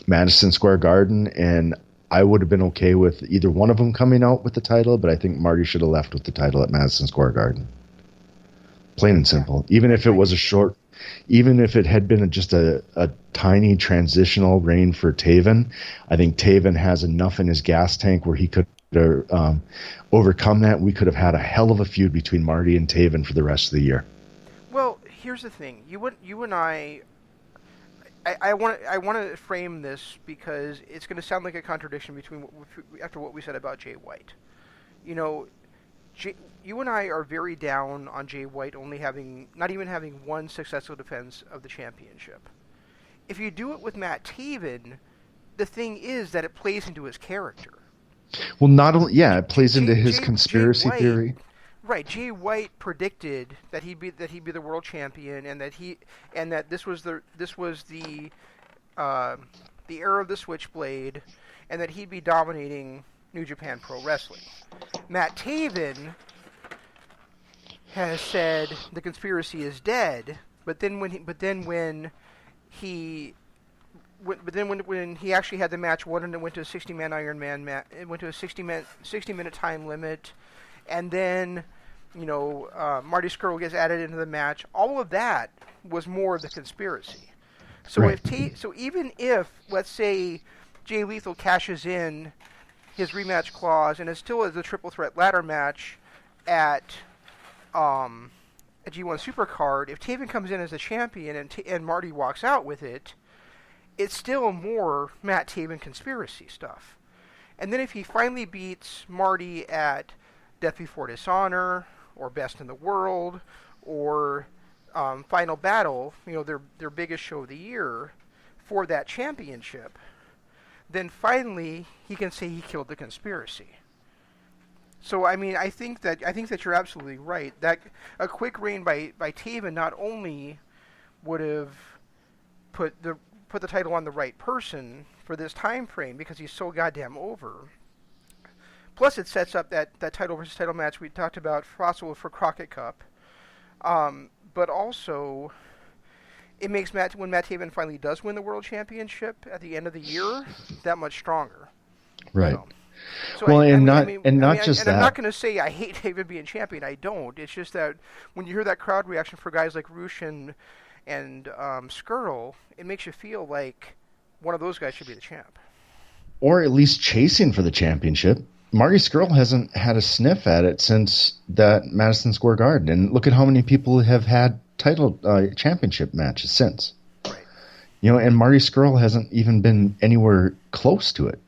Madison Square Garden, and I would have been okay with either one of them coming out with the title, but I think Marty should have left with the title at Madison Square Garden. Plain and simple. Even if it was even if it had been just a tiny transitional reign for Taven, I think Taven has enough in his gas tank where he could overcome that. We could have had a hell of a feud between Marty and Taven for the rest of the year. Well, here's the thing. You and I want to frame this because it's going to sound like a contradiction after what we said about Jay White. You know, you and I are very down on Jay White not even having one successful defense of the championship. If you do it with Matt Taven, the thing is that it plays into his character. Well, not only it plays into his conspiracy theory. Right, Jay White predicted that he'd be the world champion, and that this was the era of the Switchblade, and that he'd be dominating New Japan Pro Wrestling. Matt Taven has said the conspiracy is dead, but then when he actually had the match won and it went to a 60-man Iron Man match, it went to a 60-minute time limit, and then Marty Skrull gets added into the match. All of that was more of the conspiracy. So right. Even if, let's say, Jay Lethal cashes in his rematch clause and it still is a triple threat ladder match at G1 Supercard, if Taven comes in as the champion and Marty walks out with it, it's still more Matt Taven conspiracy stuff. And then if he finally beats Marty at Death Before Dishonor, or Best in the World, or Final Battle, their biggest show of the year, for that championship, then finally he can say he killed the conspiracy. So I mean, I think that you're absolutely right. That a quick reign by Taven not only would have put the title on the right person for this time frame because he's so goddamn over. Plus, it sets up that title versus title match we talked about also for Crockett Cup. But also, it makes when Matt Taven finally does win the World Championship at the end of the year that much stronger. Right. So well, I'm not not just that. I'm not going to say I hate Taven being champion. I don't. It's just that when you hear that crowd reaction for guys like Rush and and Skrull, it makes you feel like one of those guys should be the champ. Or at least chasing for the championship. Marty Scurll hasn't had a sniff at it since that Madison Square Garden, and look at how many people have had title championship matches since. Right. And Marty Scurll hasn't even been anywhere close to it.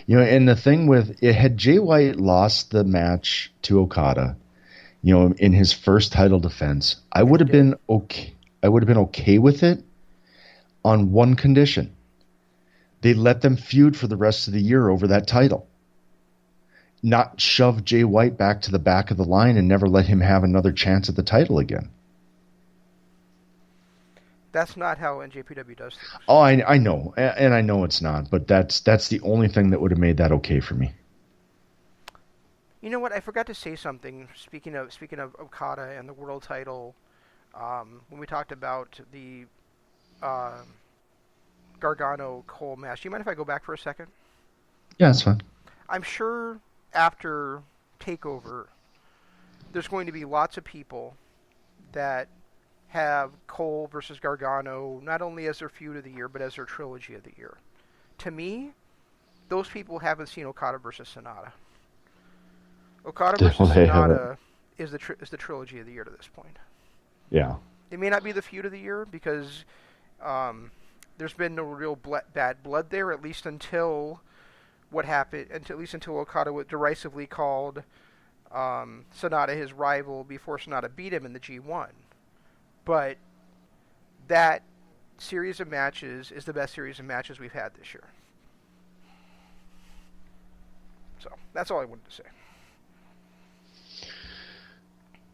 And the thing with it, had Jay White lost the match to Okada, in his first title defense, I would have been okay. I would have been okay with it on one condition. They let them feud for the rest of the year over that title. Not shove Jay White back to the back of the line and never let him have another chance at the title again. That's not how NJPW does things. Oh, I know, and I know it's not, but that's the only thing that would have made that okay for me. You know what? I forgot to say something. Speaking of Okada and the world title, when we talked about the Gargano Cole match, do you mind if I go back for a second? Yeah, that's fine. I'm sure after Takeover, there's going to be lots of people that have Cole versus Gargano not only as their feud of the year, but as their trilogy of the year. To me, those people haven't seen Okada versus Sonata. Okada versus Sonata is the trilogy of the year to this point. Yeah. It may not be the feud of the year because there's been no real bad blood there, at least until what happened, at least until Okada derisively called Sonata his rival before Sonata beat him in the G1. But that series of matches is the best series of matches we've had this year. So that's all I wanted to say.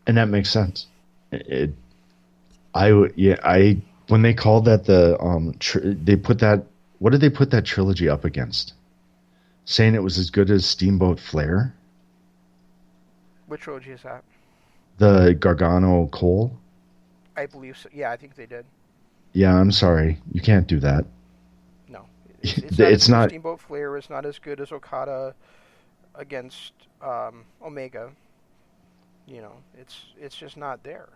And that makes sense. When they called that they put that, what did they put that trilogy up against? Saying it was as good as Steamboat Flair? Which trilogy is that? The Gargano Cole? I believe so. Yeah, I think they did. Yeah, I'm sorry. You can't do that. No. It's not. Steamboat Flair is not as good as Okada against Omega. It's just not there.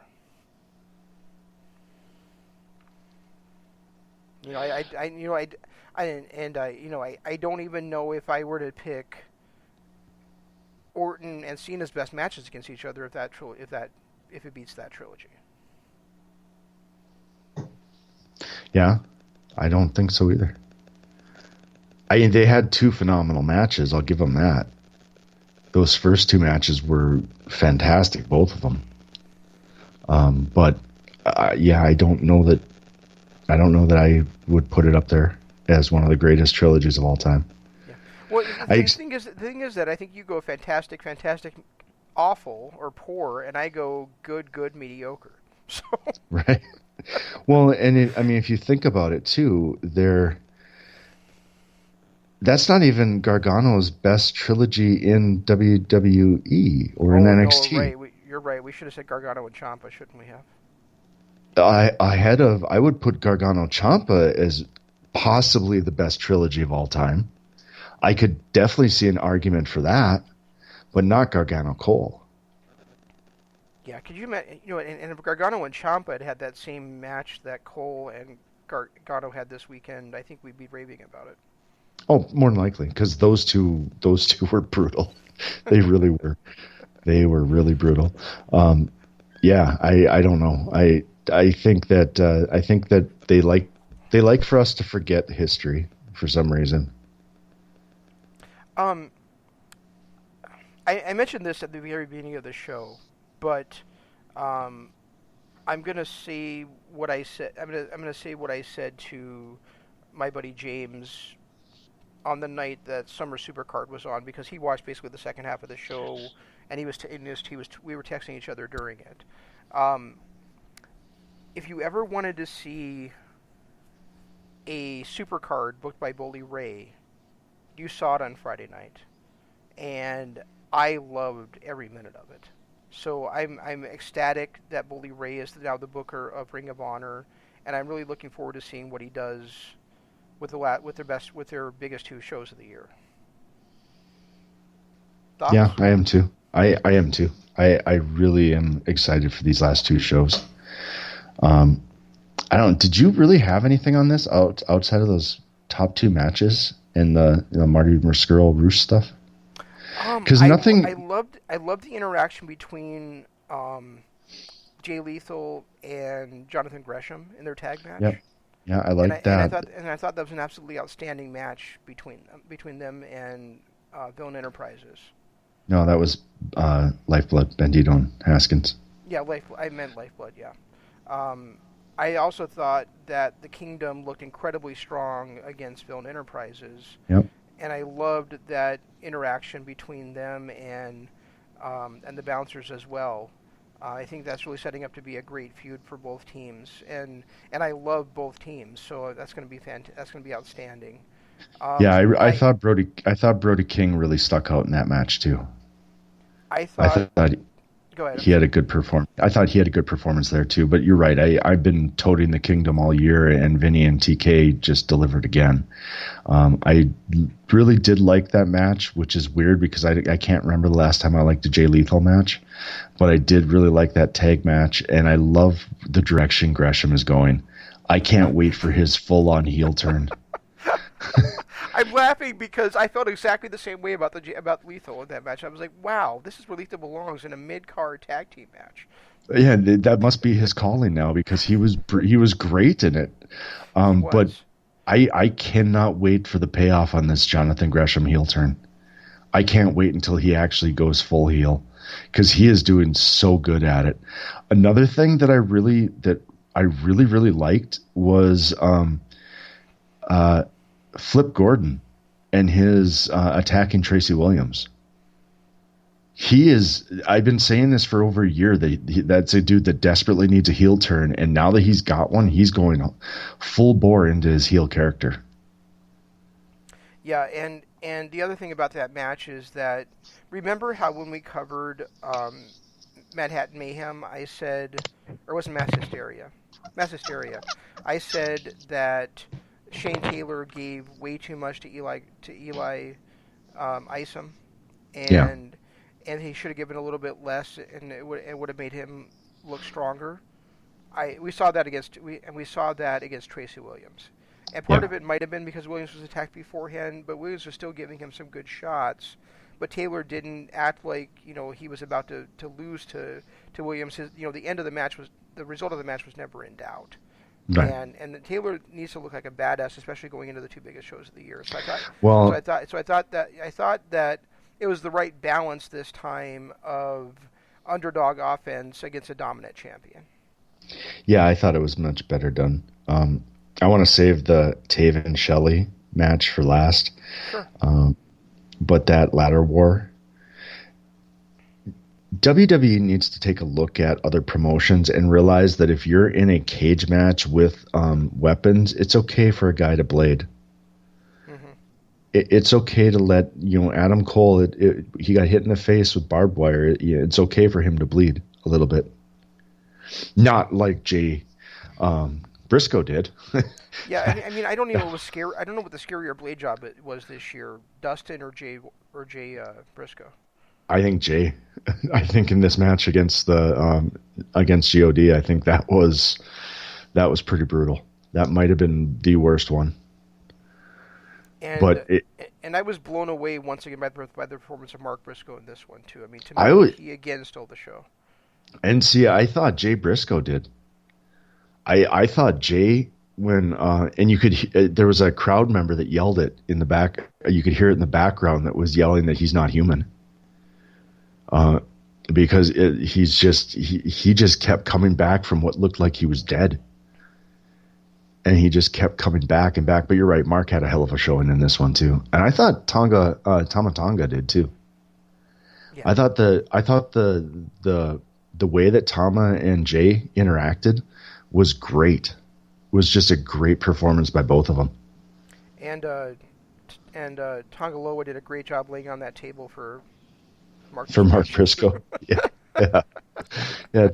I don't even know if I were to pick Orton and Cena's best matches against each other if it beats that trilogy. Yeah, I don't think so either. They had two phenomenal matches. I'll give them that. Those first two matches were fantastic, both of them. But I don't know that I would put it up there as one of the greatest trilogies of all time. Yeah. Well, the thing is that I think you go fantastic, awful, or poor, and I go good, mediocre. So right. Well, and if you think about it too, that's not even Gargano's best trilogy in WWE or in NXT. No, right. You're right. We should have said Gargano and Ciampa, shouldn't we have? I would put Gargano Ciampa as possibly the best trilogy of all time. I could definitely see an argument for that, but not Gargano Cole. Yeah, could you imagine? And if Gargano and Ciampa had that same match that Cole and Gargano had this weekend, I think we'd be raving about it. Oh, more than likely, because those two were brutal. They really were. They were really brutal. Yeah, I don't know. I think that they like for us to forget history for some reason. I mentioned this at the very beginning of the show, but I'm gonna say what I said. I'm gonna say what I said to my buddy James on the night that Summer Supercard was on, because he watched basically the second half of the show, and we were texting each other during it. If you ever wanted to see a Supercard booked by Bully Ray, you saw it on Friday night, and I loved every minute of it. So I'm ecstatic that Bully Ray is now the booker of Ring of Honor, and I'm really looking forward to seeing what he does with their biggest two shows of the year. Thoughts? Yeah, I am too. I am too. I really am excited for these last two shows. I don't. Did you really have anything on this outside of those top two matches and the Marty Skrull Roos stuff? Because nothing. I loved the interaction between Jay Lethal and Jonathan Gresham in their tag match. Yep. Yeah, I like that. And I thought that was an absolutely outstanding match between them and Villain Enterprises. No, that was Lifeblood, Bandito and Haskins. Yeah, I meant Lifeblood. Yeah. I also thought that the Kingdom looked incredibly strong against Villain Enterprises. Yep. And I loved that interaction between them and the Bouncers as well. I think that's really setting up to be a great feud for both teams, and I love both teams, so that's going to be that's going to be outstanding. I thought Brody King really stuck out in that match too. I thought go ahead. He had a good performance. I thought he had a good performance there too. But you're right. I've been toting the Kingdom all year, and Vinny and TK just delivered again. I really did like that match, which is weird because I can't remember the last time I liked a Jay Lethal match. But I did really like that tag match, and I love the direction Gresham is going. I can't wait for his full-on heel turn. I'm laughing because I felt exactly the same way about Lethal in that match. I was like, "Wow, this is where Lethal belongs in a mid-card tag team match." Yeah, that must be his calling now because he was great in it. But I cannot wait for the payoff on this Jonathan Gresham heel turn. I can't wait until he actually goes full heel because he is doing so good at it. Another thing that I really liked was Flip Gordon and his attacking Tracy Williams. I've been saying this for over a year, that's a dude that desperately needs a heel turn, and now that he's got one, he's going full bore into his heel character. Yeah, and the other thing about that match is that, remember how when we covered Manhattan Mayhem, I said, or it wasn't Mass Hysteria, I said that Shane Taylor gave way too much to Eli Isom, and he should have given a little bit less, and it would have made him look stronger. We saw that against Tracy Williams, and part of it might have been because Williams was attacked beforehand, but Williams was still giving him some good shots. But Taylor didn't act like he was about to lose to Williams. The result of the match was never in doubt. Right. And Taylor needs to look like a badass, especially going into the two biggest shows of the year. So I thought that it was the right balance this time of underdog offense against a dominant champion. Yeah, I thought it was much better done. I want to save the Taven Shelley match for last. Sure. But that ladder war, WWE needs to take a look at other promotions and realize that if you're in a cage match with weapons, it's okay for a guy to blade. Mm-hmm. It's okay to let Adam Cole. He got hit in the face with barbed wire. It's okay for him to bleed a little bit, not like Jay Briscoe did. Yeah, I mean, I don't know what the scarier blade job it was this year, Dustin or Jay Briscoe. I think Jay. I think in this match against against God, I think that was pretty brutal. That might have been the worst one. And I was blown away once again by the performance of Mark Briscoe in this one too. I mean, to me, he again stole the show. And see, I thought Jay Briscoe did. I thought Jay and you could there was a crowd member that yelled it in the back. You could hear it in the background that was yelling that he's not human. Because he just kept coming back from what looked like he was dead. And he just kept coming back and back. But you're right, Mark had a hell of a showing in this one too. And I thought Tama Tonga did too. Yeah. I thought the way that Tama and Jay interacted was great. It was just a great performance by both of them. And Tonga Loa did a great job laying on that table for Mark Briscoe. Yeah.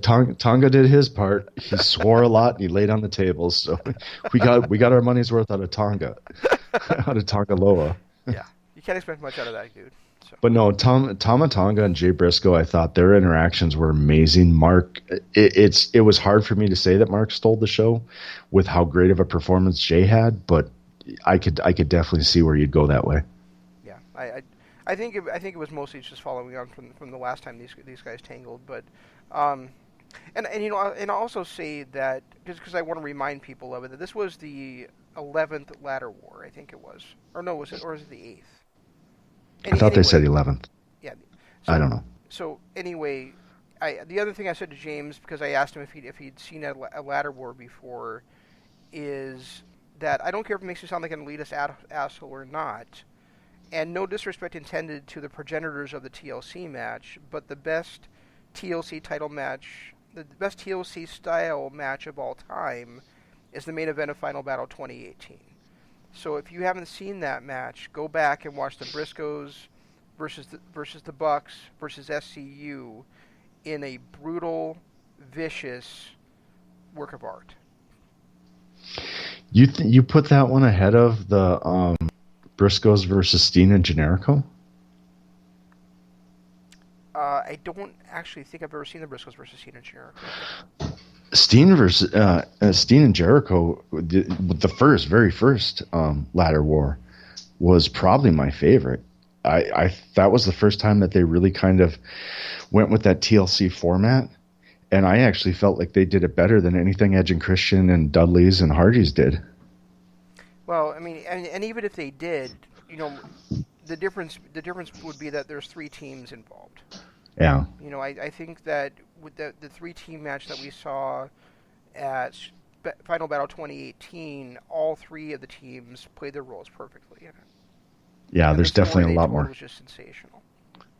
Tonga did his part. He swore a lot and he laid on the tables. So we got our money's worth out of Tonga, out of Tonga Loa. Yeah, you can't expect much out of that dude. So. But no, Tama Tonga and Jay Briscoe, I thought their interactions were amazing. Mark, it was hard for me to say that Mark stole the show with how great of a performance Jay had, but I could definitely see where you'd go that way. Yeah, I think it was mostly just following on from the last time these guys tangled, but and I'll also say that just because I want to remind people of it, that this was the 11th ladder war, I think it was, or no, was it the 8th? I thought they said 11th. Yeah, I don't know. So anyway, the other thing I said to James, because I asked him if he'd seen a ladder war before, is that I don't care if it makes you sound like an elitist asshole or not, and no disrespect intended to the progenitors of the TLC match, but the best TLC title match, the best TLC style match of all time, is the main event of Final Battle 2018. So if you haven't seen that match, go back and watch the Briscoes versus the Bucks versus SCU in a brutal, vicious work of art. You put that one ahead of the Briscoes versus Steen and Generico? I don't actually think I've ever seen the Briscoes versus Steen and Generico. Steen and Jericho, the very first ladder war, was probably my favorite. That was the first time that they really kind of went with that TLC format, and I actually felt like they did it better than anything Edge and Christian and Dudley's and Hardy's did. Well, I mean, and even if they did, the difference would be that there's 3 teams involved. Yeah. I think that with the 3-team match that we saw at Final Battle 2018, all 3 of the teams played their roles perfectly in it. Yeah, and there's definitely a lot more. It was just sensational.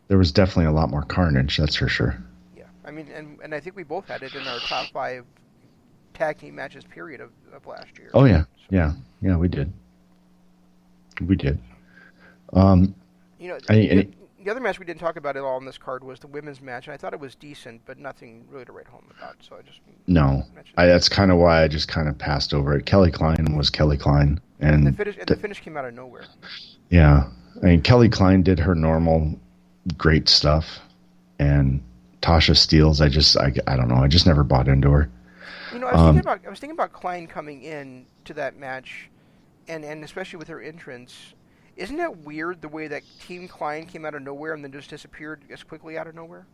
There was definitely a lot more carnage, that's for sure. Yeah, I mean, and I think we both had it in our top 5 tag team matches period of last year. Oh yeah, so. yeah, we did. The other match we didn't talk about at all on this card was the women's match, and I thought it was decent, but nothing really to write home about. So I just that's kind of why I just kind of passed over it. Kelly Klein was Kelly Klein, and the finish came out of nowhere. Yeah, I mean Kelly Klein did her normal great stuff, and Tasha Steelz, I don't know, I just never bought into her. I was thinking about Klein coming in to that match, and especially with her entrance. Isn't that weird the way that Team Klein came out of nowhere and then just disappeared as quickly out of nowhere?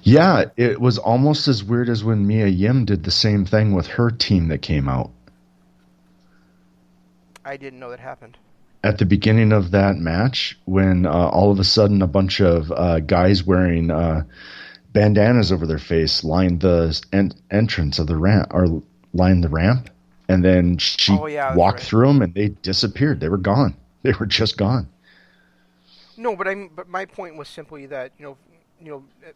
Yeah, it was almost as weird as when Mia Yim did the same thing with her team that came out. I didn't know that happened. At the beginning of that match, when all of a sudden a bunch of guys wearing bandanas over their face lined the entrance of the ramp, or lined the ramp. And then she walked through them, and they disappeared. They were gone. They were just gone. No, but my point was simply that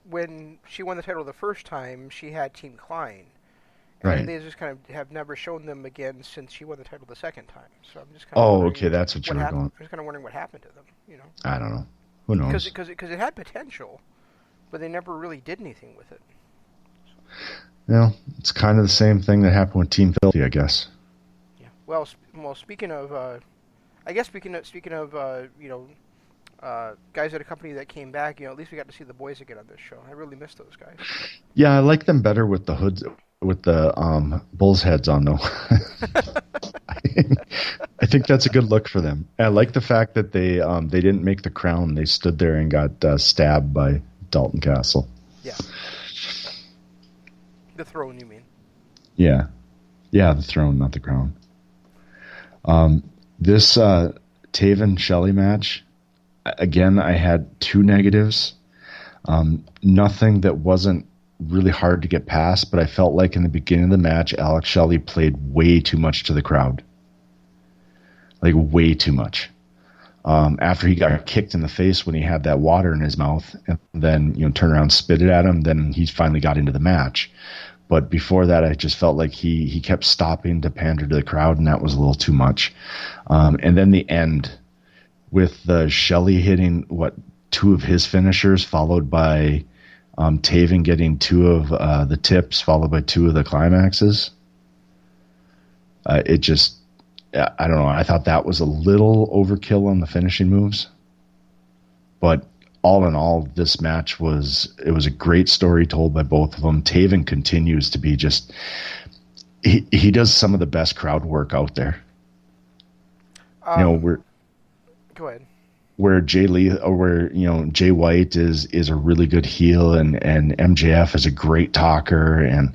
when she won the title the first time, she had Team Klein, and they just kind of have never shown them again since she won the title the second time. So I'm just kind of okay, that's what you were going. I'm just kind of wondering what happened to them. I don't know. Who knows? Because it had potential, but they never really did anything with it. It's kind of the same thing that happened with Team Filthy, I guess. Yeah. Well, speaking of, guys at a company that came back, at least we got to see the boys again on this show. I really miss those guys. Yeah, I like them better with the hoods, with the bulls heads on, though. I think that's a good look for them. I like the fact that they didn't make the crown. They stood there and got stabbed by Dalton Castle. Yeah. The throne, you mean? Yeah, the throne, not the crown. This Taven Shelley match, again, I had 2 negatives. Nothing that wasn't really hard to get past, but I felt like in the beginning of the match, Alex Shelley played way too much to the crowd. Like, way too much. After he got kicked in the face when he had that water in his mouth, and then turn around and spit it at him, then he finally got into the match. But before that, I just felt like he kept stopping to pander to the crowd, and that was a little too much. And then the end with the Shelley hitting 2 of his finishers, followed by Taven getting 2 of the tips, followed by 2 of the climaxes. I don't know. I thought that was a little overkill on the finishing moves, but all in all, this match was a great story told by both of them. Taven continues to be just he does some of the best crowd work out there. Go ahead. Where Jay White is a really good heel, and MJF is a great talker, and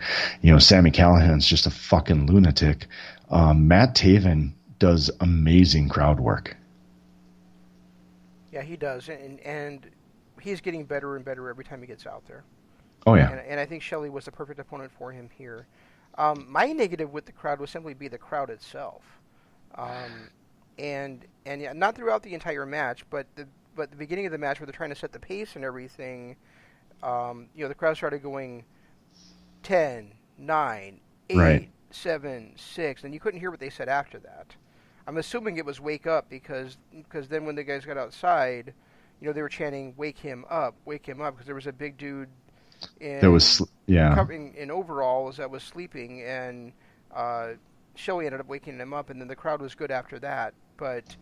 Sami Callihan's just a fucking lunatic. Matt Taven does amazing crowd work. Yeah, he does, and he's getting better and better every time he gets out there. Oh yeah, and I think Shelley was the perfect opponent for him here. My negative with the crowd would simply be the crowd itself. And yeah, not throughout the entire match, but the beginning of the match where they're trying to set the pace and everything, the crowd started going 10, 9, 8, right. 7, 6, and you couldn't hear what they said after that. I'm assuming it was "wake up" because then when the guys got outside, they were chanting wake him up," because there was a big dude in overalls that was sleeping, and Shelley ended up waking him up, and then the crowd was good after that. But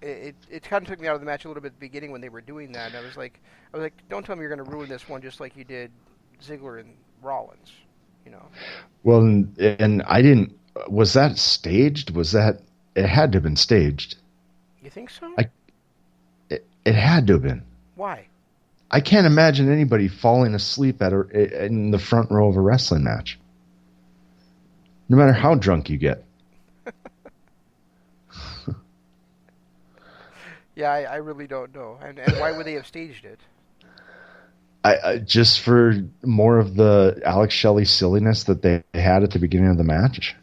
it kind of took me out of the match a little bit at the beginning when they were doing that. And I was like, don't tell me you're going to ruin this one just like you did Ziggler and Rollins, Well, and I didn't. Was that staged? It had to have been staged. You think so? It had to have been. Why? I can't imagine anybody falling asleep in the front row of a wrestling match. No matter how drunk you get. Yeah, I really don't know. And why would they have staged it? I just for more of the Alex Shelley silliness that they had at the beginning of the match.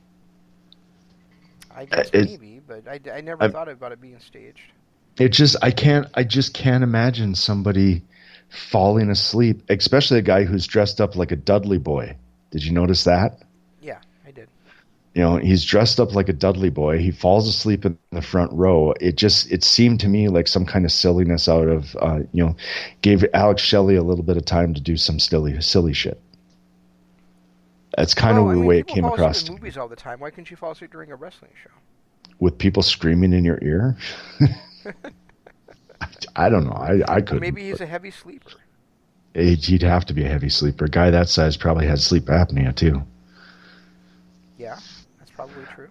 I guess maybe, but I never thought about it being staged. I just can't imagine somebody falling asleep, especially a guy who's dressed up like a Dudley boy. Did you notice that? Yeah, I did. He's dressed up like a Dudley boy. He falls asleep in the front row. It seemed to me like some kind of silliness out of, gave Alex Shelley a little bit of time to do some silly shit. That's kind of the way it came across. People fall asleep in movies all the time. Why couldn't you fall asleep during a wrestling show? With people screaming in your ear? I don't know. I couldn't. Maybe he's a heavy sleeper. He'd have to be a heavy sleeper. A guy that size probably had sleep apnea too. Yeah, that's probably true.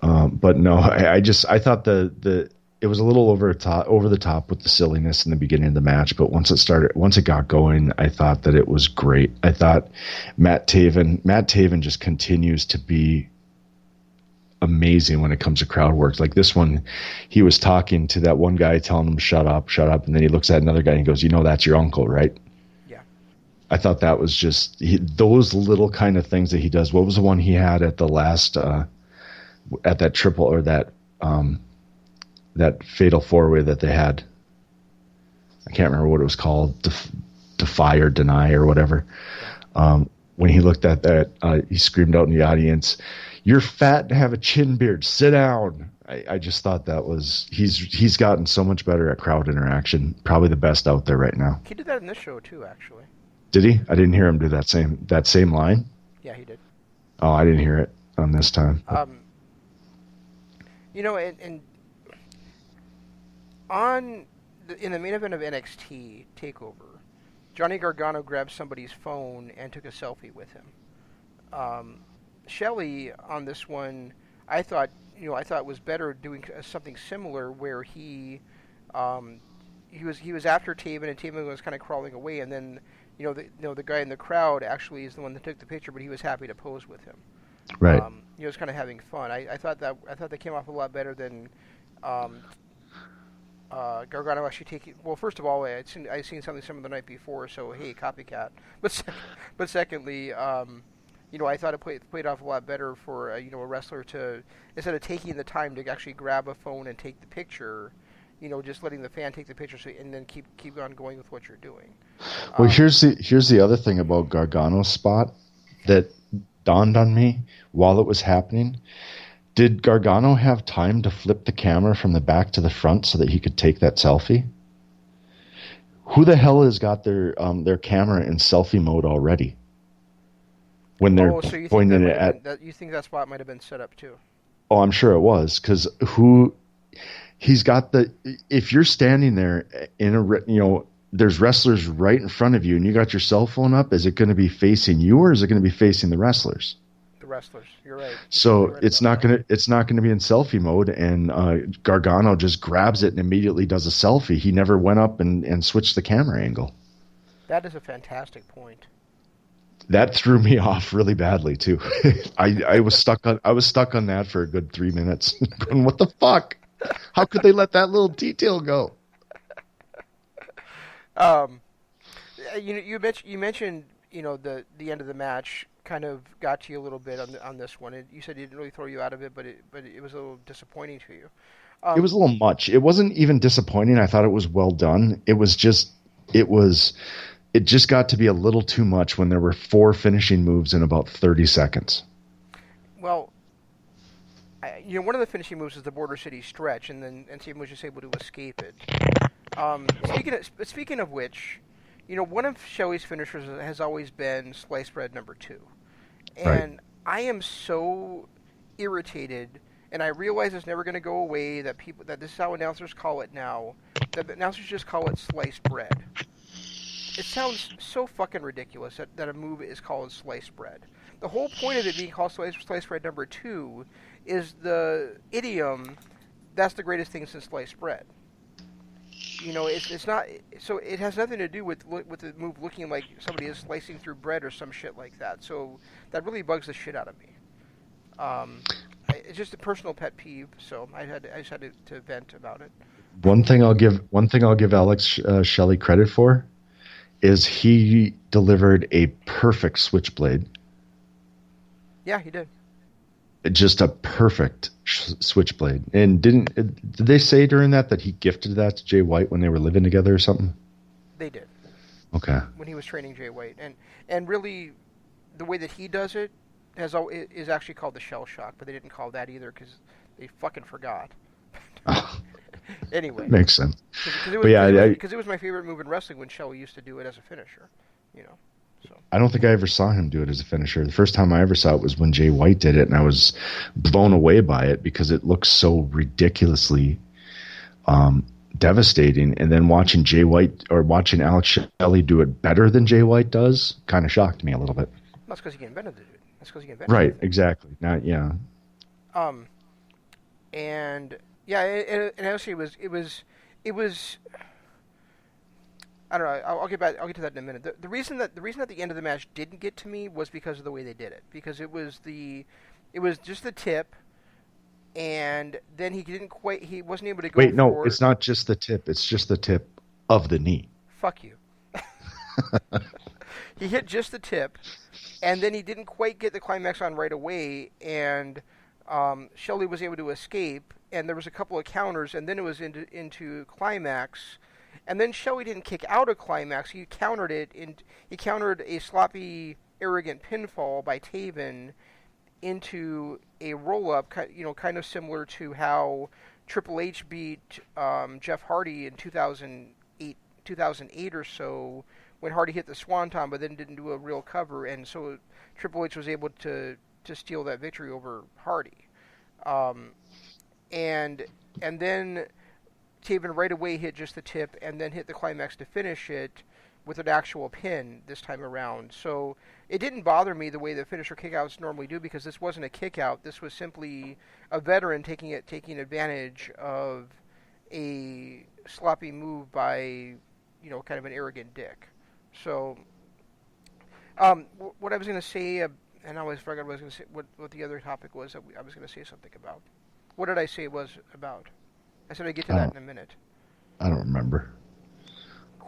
But no, I thought it was a little over the top with the silliness in the beginning of the match. But once it got going, I thought that it was great. I thought Matt Taven just continues to be amazing when it comes to crowd work. Like this one, he was talking to that one guy telling him shut up, and then he looks at another guy and he goes, that's your uncle, right? Yeah. I thought that was just those little kind of things that he does. What was the one he had at the last at that triple or that fatal four-way that they had? I can't remember what it was called, defy or deny or whatever. When he looked at that, he screamed out in the audience, "You're fat and have a chin beard. Sit down." I just thought that was he's gotten so much better at crowd interaction. Probably the best out there right now. He did that in this show too, actually. Did he? I didn't hear him do that same line. Yeah, he did. Oh, I didn't hear it on this time. And in the main event of NXT Takeover, Johnny Gargano grabbed somebody's phone and took a selfie with him. Shelley on this one, I thought was better doing something similar where he was after Taven and Taven was kind of crawling away, and then the guy in the crowd actually is the one that took the picture, but he was happy to pose with him. Right. He was kind of having fun. I thought that came off a lot better than Gargano actually taking. Well, first of all, I'd seen something similar the night before, so hey, copycat. But secondly, I thought it played off a lot better for a wrestler to, instead of taking the time to actually grab a phone and take the picture, just letting the fan take the picture and then keep on going with what you're doing. Well, here's the other thing about Gargano's spot that dawned on me while it was happening. Did Gargano have time to flip the camera from the back to the front so that he could take that selfie? Who the hell has got their camera in selfie mode already? When they're so you pointing think it at... you think that spot might have been set up too? Oh, I'm sure it was because who he's got the. If you're standing there in a there's wrestlers right in front of you, and you got your cell phone up. Is it going to be facing you, or is it going to be facing the wrestlers? The wrestlers. You're right. You're So totally right about that. it's not gonna be in selfie mode, and Gargano just grabs it and immediately does a selfie. He never went up and switched the camera angle. That is a fantastic point. That threw me off really badly too. I was stuck on that for a good 3 minutes. Going, what the fuck? How could they let that little detail go? Um, you mentioned the end of the match kind of got to you a little bit on this one. You said it didn't really throw you out of it, but it was a little disappointing to you. It was a little much. It wasn't even disappointing. I thought it was well done. It just got to be a little too much when there were 4 finishing moves in about 30 seconds. Well, one of the finishing moves is the Border City stretch, and Steven was just able to escape it. Speaking of which, one of Shelley's finishers has always been slice bread number 2. And Right. I am so irritated, and I realize it's never going to go away, that this is how announcers call it now, that announcers just call it sliced bread. It sounds so fucking ridiculous that a move is called sliced bread. The whole point of it being called sliced bread number 2 is the idiom, that's the greatest thing since sliced bread. It's not, so it has nothing to do with the move looking like somebody is slicing through bread or some shit like that. So that really bugs the shit out of me. It's just a personal pet peeve, so I just had to vent about it. One thing I'll give Alex Shelley credit for is he delivered a perfect switchblade. Yeah, he did. Just a perfect switchblade. And did they say during that he gifted that to Jay White when they were living together or something? They did. Okay. When he was training Jay White, and really, the way that he does it is actually called the shell shock, but they didn't call that either because they fucking forgot. Anyway, Makes sense. Because it was my favorite move in wrestling when Shelley used to do it as a finisher. So I don't think I ever saw him do it as a finisher. The first time I ever saw it was when Jay White did it, and I was blown away by it because it looks so ridiculously devastating. And then watching Jay White or watching Alex Shelley do it better than Jay White does kind of shocked me a little bit. that's because he invented it. That's because he invented Right, everything. exactly. Yeah. And yeah, and actually it was. I don't know. I'll get to that in a minute. The reason that the end of the match didn't get to me was because of the way they did it. Because it was just the tip, and then he wasn't able to go. Wait, no, it's not just the tip. It's just the tip of the knee. Fuck you. He hit just the tip, and then he didn't quite get the climax on right away, and Shelley was able to escape, and there was a couple of counters, and then it was into climax. And then Shelley didn't kick out of climax. He countered it. He countered a sloppy, arrogant pinfall by Taven into a roll-up, kind of similar to how Triple H beat Jeff Hardy in 2008 or so, when Hardy hit the Swanton, but then didn't do a real cover, and so Triple H was able to steal that victory over Hardy. And then Taven right away hit just the tip and then hit the climax to finish it with an actual pin this time around. So it didn't bother me the way the finisher kickouts normally do, because this wasn't a kickout. This was simply a veteran taking advantage of a sloppy move by, kind of an arrogant dick. So what I was going to say, and I always forgot what I was going to say, what the other topic was that I was going to say something about. What did I say it was about? I said I'd get to that in a minute. I don't remember.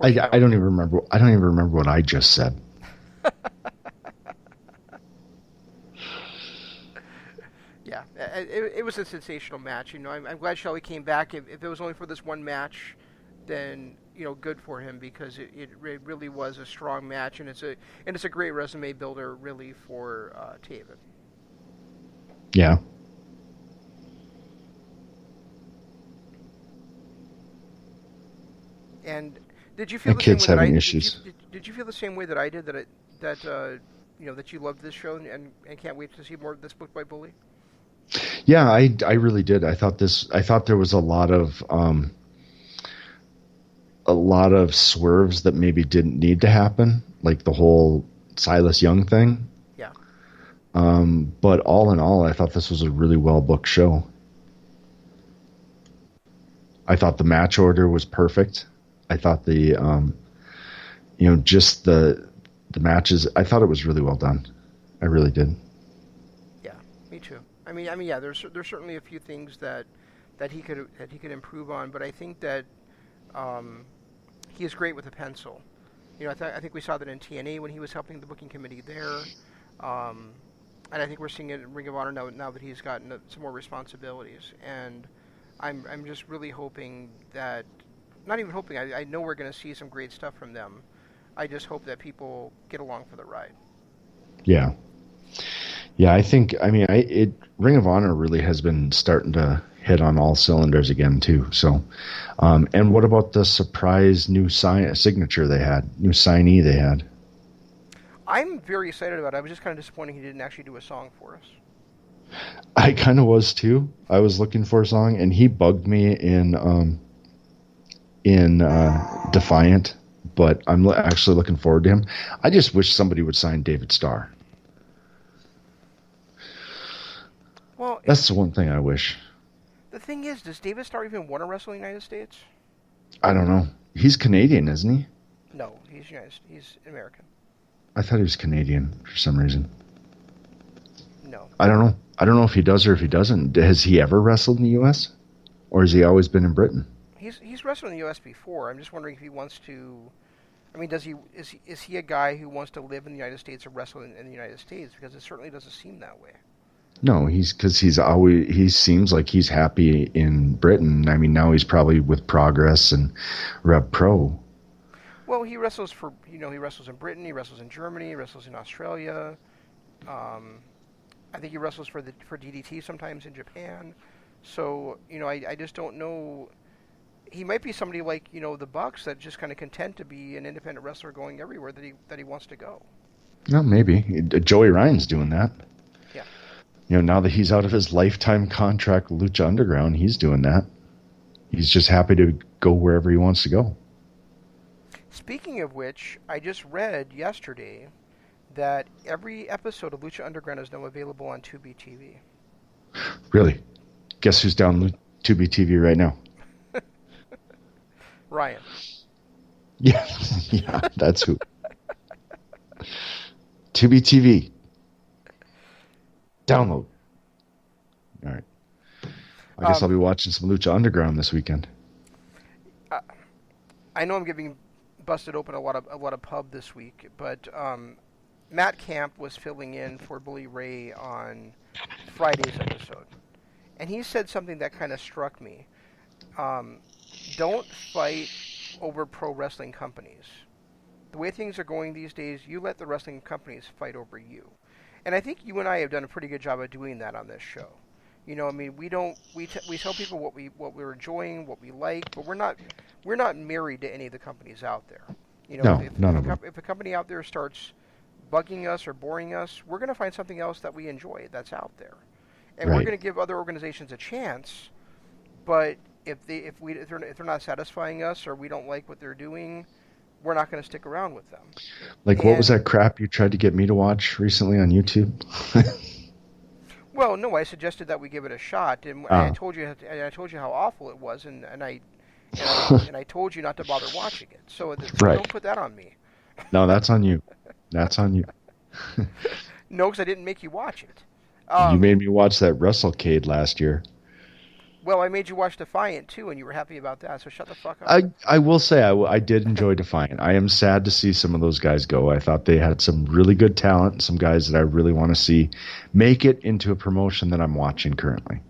I don't even remember. I don't even remember what I just said. Yeah, it was a sensational match. I'm glad Shelley came back. If it was only for this one match, then good for him, because it really was a strong match, and it's a great resume builder really for Taven. Yeah. And did you feel The the same kid's way that I having did? issues. Did you feel the same way that I did? That you loved this show and can't wait to see more of this book by Bully? Yeah, I really did. I thought there was a lot of swerves that maybe didn't need to happen, like the whole Silas Young thing. Yeah. But all in all, I thought this was a really well booked show. I thought the match order was perfect. I thought just the matches. I thought it was really well done. I really did. Yeah, me too. Yeah. There's certainly a few things that he could improve on, but I think that um, he is great with a pencil. I think we saw that in TNA when he was helping the booking committee there, um, and I think we're seeing it in Ring of Honor now that he's gotten some more responsibilities. And I'm just really hoping that, not even hoping, I know we're going to see some great stuff from them. I just hope that people get along for the ride. Yeah. Yeah, I think. I mean, Ring of Honor really has been starting to hit on all cylinders again too. So, and what about the surprise new signature they had, new signee they had? I'm very excited about it. I was just kind of disappointed he didn't actually do a song for us. I kind of was too. I was looking for a song, and he bugged me in Defiant. But I'm actually looking forward to him. I just wish somebody would sign David Starr. Well, That's the one thing I wish. the thing is, does David Starr even want to wrestle in the United States? I don't know. He's Canadian, isn't he? No, he's American. I thought he was Canadian for some reason. No. I don't know. I don't know if he does or if he doesn't. Has he ever wrestled in the U.S.? Or has he always been in Britain? He's wrestled in the U.S. before. I'm just wondering if he wants to. I mean, is he a guy who wants to live in the United States or wrestle in the United States? Because it certainly doesn't seem that way. No, he seems like he's happy in Britain. I mean, now he's probably with Progress and Rev Pro. Well, he wrestles he wrestles in Britain, he wrestles in Germany, he wrestles in Australia. I think he wrestles for DDT sometimes in Japan. So, I just don't know. He might be somebody like, the Bucks that just kind of content to be an independent wrestler going everywhere that he wants to go. No, maybe. Joey Ryan's doing that. Yeah. Now that he's out of his lifetime contract with Lucha Underground, he's doing that. He's just happy to go wherever he wants to go. Speaking of which, I just read yesterday that every episode of Lucha Underground is now available on Tubi TV. Really? Guess who's down Tubi TV right now? Ryan. Yeah, yeah, that's who. Tubi TV. Download. All right. I guess I'll be watching some Lucha Underground this weekend. I know I'm getting busted open a lot of pub this week, but Matt Camp was filling in for Bully Ray on Friday's episode, and he said something that kind of struck me. Don't fight over pro wrestling companies. The way things are going these days, you let the wrestling companies fight over you. And I think you and I have done a pretty good job of doing that on this show. We tell people what we're enjoying, what we like, but we're not married to any of the companies out there. No, none of them. If a company out there starts bugging us or boring us, we're going to find something else that we enjoy that's out there, and Right. we're going to give other organizations a chance. But if they're not satisfying us or we don't like what they're doing, we're not going to stick around with them. Like, what was that crap you tried to get me to watch recently on YouTube? Well, no, I suggested that we give it a shot, and I told you how awful it was, and I told you not to bother watching it. So Right. Don't put that on me. No, that's on you. That's on you. No, because I didn't make you watch it. You made me watch that WrestleCade last year. Well, I made you watch Defiant too, and you were happy about that. So shut the fuck up. I will say I did enjoy Defiant. I am sad to see some of those guys go. I thought they had some really good talent, some guys that I really want to see make it into a promotion that I'm watching currently.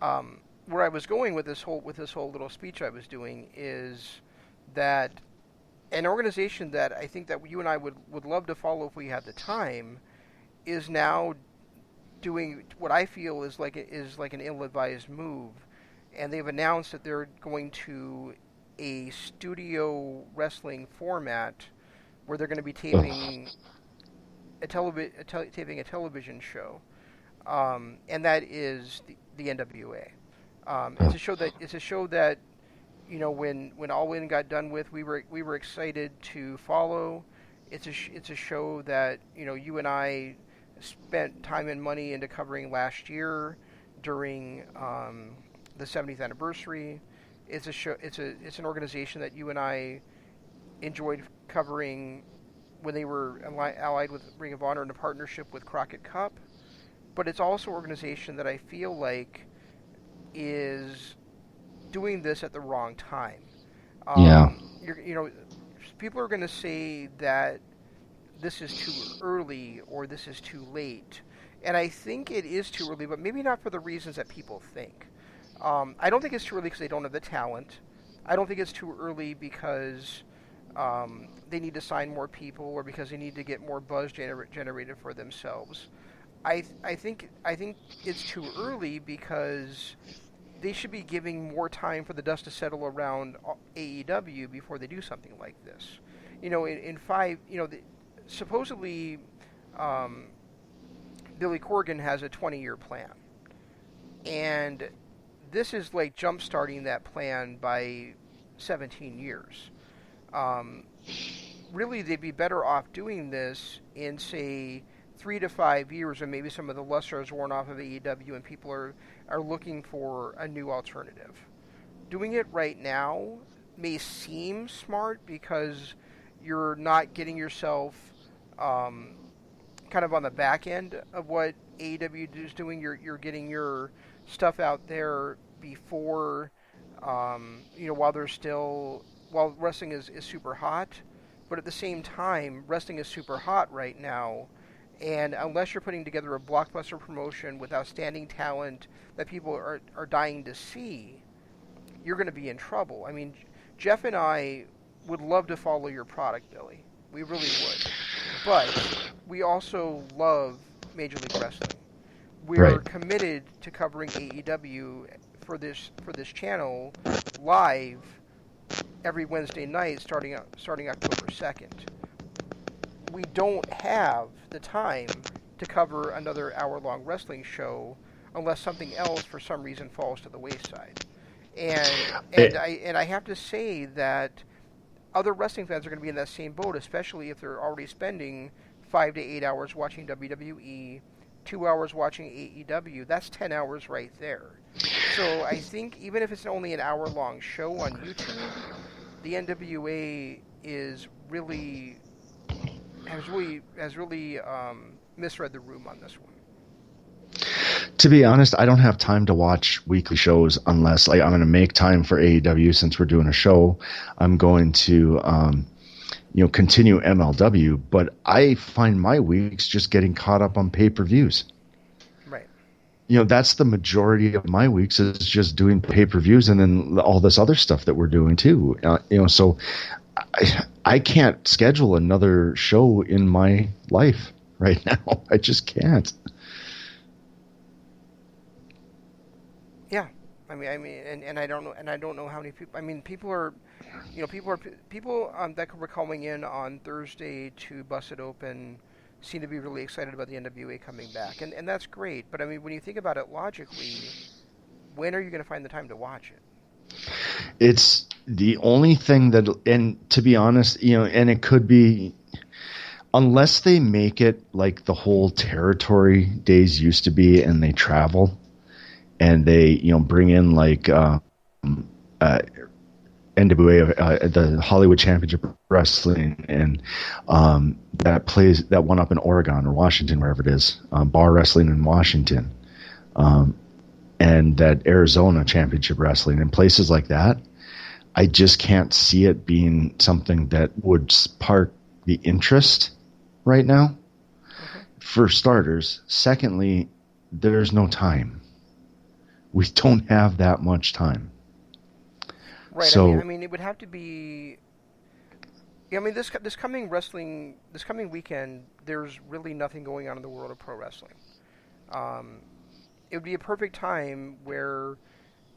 Where I was going with this whole little speech I was doing is that an organization that I think that you and I would love to follow if we had the time is now doing what I feel is like an ill-advised move, and they've announced that they're going to a studio wrestling format where they're going to be taping a television show. and that is the NWA. It's a show that when All In got done with, we were excited to follow. It's a show that you and I spent time and money into covering last year during the 70th anniversary. It's a show. It's an organization that you and I enjoyed covering when they were allied with Ring of Honor in a partnership with Crockett Cup. But it's also an organization that I feel like is doing this at the wrong time. Yeah. People are going to say that this is too early or this is too late. And I think it is too early, but maybe not for the reasons that people think. I don't think it's too early because they don't have the talent. I don't think it's too early because they need to sign more people or because they need to get more buzz generated for themselves. I think it's too early because they should be giving more time for the dust to settle around AEW before they do something like this. In five, supposedly Billy Corgan has a 20-year plan, and this is like jump-starting that plan by 17 years. Really, they'd be better off doing this in, say, 3 to 5 years, when maybe some of the luster has worn off of AEW and people are looking for a new alternative. Doing it right now may seem smart because you're not getting yourself kind of on the back end of what AEW is doing. You're getting your stuff out there before, while wrestling is super hot. But at the same time, wrestling is super hot right now. And unless you're putting together a blockbuster promotion with outstanding talent that people are dying to see, you're going to be in trouble. I mean, Jeff and I would love to follow your product, Billy. We really would. But we also love Major League Wrestling. We're committed to covering AEW for this channel live every Wednesday night starting October 2nd. We don't have the time to cover another hour-long wrestling show unless something else for some reason falls to the wayside. And I have to say that other wrestling fans are going to be in that same boat, especially if they're already spending 5 to 8 hours watching WWE, 2 hours watching AEW. That's 10 hours right there. So I think even if it's only an hour-long show on YouTube, the NWA has really misread the room on this one. To be honest, I don't have time to watch weekly shows unless I'm going to make time for AEW since we're doing a show. I'm going to continue MLW, but I find my weeks just getting caught up on pay-per-views. Right. That's the majority of my weeks is just doing pay-per-views and then all this other stuff that we're doing too. So I can't schedule another show in my life right now. I just can't. Yeah, I mean, and I don't know how many people. I mean, people that were calling in on Thursday to Bust It Open seem to be really excited about the NWA coming back, and that's great. But I mean, when you think about it logically, when are you going to find the time to watch it? It's the only thing that, and to be honest, and it could be, unless they make it like the whole territory days used to be, and they travel. And they, bring in like NWA, the Hollywood Championship Wrestling, and that one up in Oregon or Washington, wherever it is, Bar Wrestling in Washington, and that Arizona Championship Wrestling, and places like that. I just can't see it being something that would spark the interest right now, for starters. Secondly, there's no time. We don't have that much time. Right. So, I mean, it would have to be. Yeah, I mean, this coming weekend, there's really nothing going on in the world of pro wrestling. It would be a perfect time where,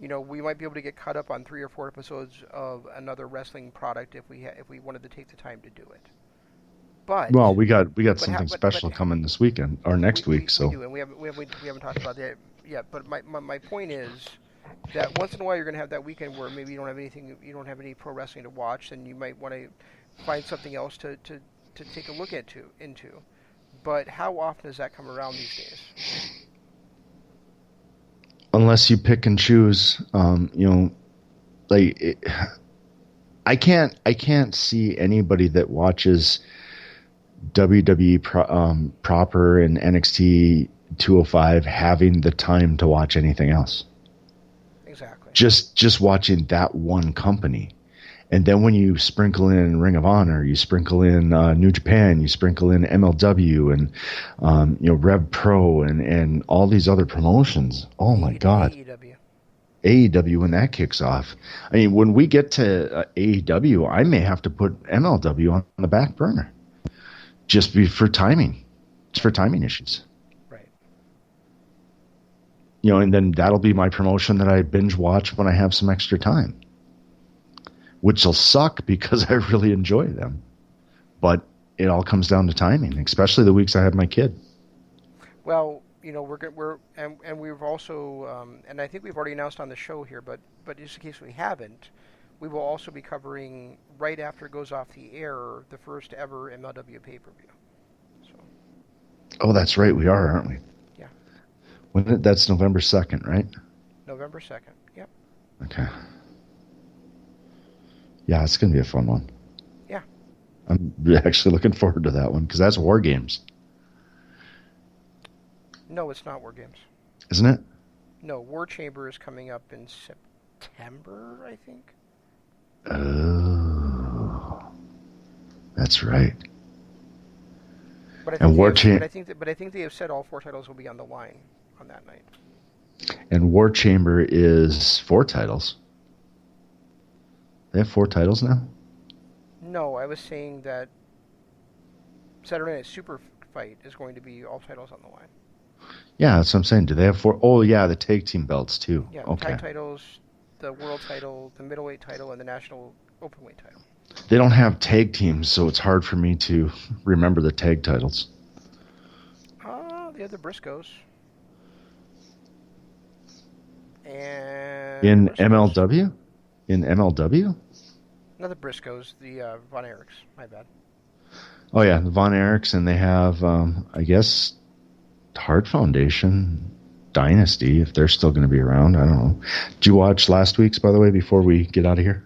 we might be able to get caught up on 3 or 4 episodes of another wrestling product if we wanted to take the time to do it. But Well, we got but something special coming this weekend or next week. So we do, and we haven't talked about that yet. But my point is that once in a while you're going to have that weekend where maybe you don't have any pro wrestling to watch, and you might want to find something else to take a look into. But how often does that come around these days? unless you pick and choose, I can't see anybody that watches WWE proper and NXT 205 having the time to watch anything else. Exactly. Just watching that one company. And then when you sprinkle in Ring of Honor, you sprinkle in New Japan, you sprinkle in MLW and Rev Pro and all these other promotions. Oh my God. AEW when that kicks off. I mean, when we get to AEW, I may have to put MLW on the back burner just for timing. It's for timing issues. Right. And then that'll be my promotion that I binge watch when I have some extra time. Which will suck because I really enjoy them. But it all comes down to timing, especially the weeks I have my kid. Well, we've also, and I think we've already announced on the show here, but just in case we haven't, we will also be covering right after it goes off the air the first ever MLW pay-per-view. So. Oh, that's right, we are, aren't we? Yeah. That's November 2nd, right? November 2nd. Yep. Okay. Yeah, it's going to be a fun one. Yeah. I'm actually looking forward to that one because that's War Games. No, it's not War Games. Isn't it? No, War Chamber is coming up in September, I think. Oh, that's right. But I think they have said all 4 titles will be on the line on that night. And War Chamber is 4 titles. They have 4 titles now? No, I was saying that Saturday Night Super Fight is going to be all titles on the line. Yeah, that's what I'm saying. Do they have 4? Oh, yeah, the tag team belts, too. Yeah, okay. tag titles, the world title, the middleweight title, and the national openweight title. They don't have tag teams, so it's hard for me to remember the tag titles. They have the Briscoes. And in MLW? In MLW? Not the Briscoes, the Von Erichs. My bad. Oh, yeah, the Von Erichs, and they have, I guess, Hart Foundation, Dynasty, if they're still going to be around. I don't know. Did you watch last week's, by the way, before we get out of here?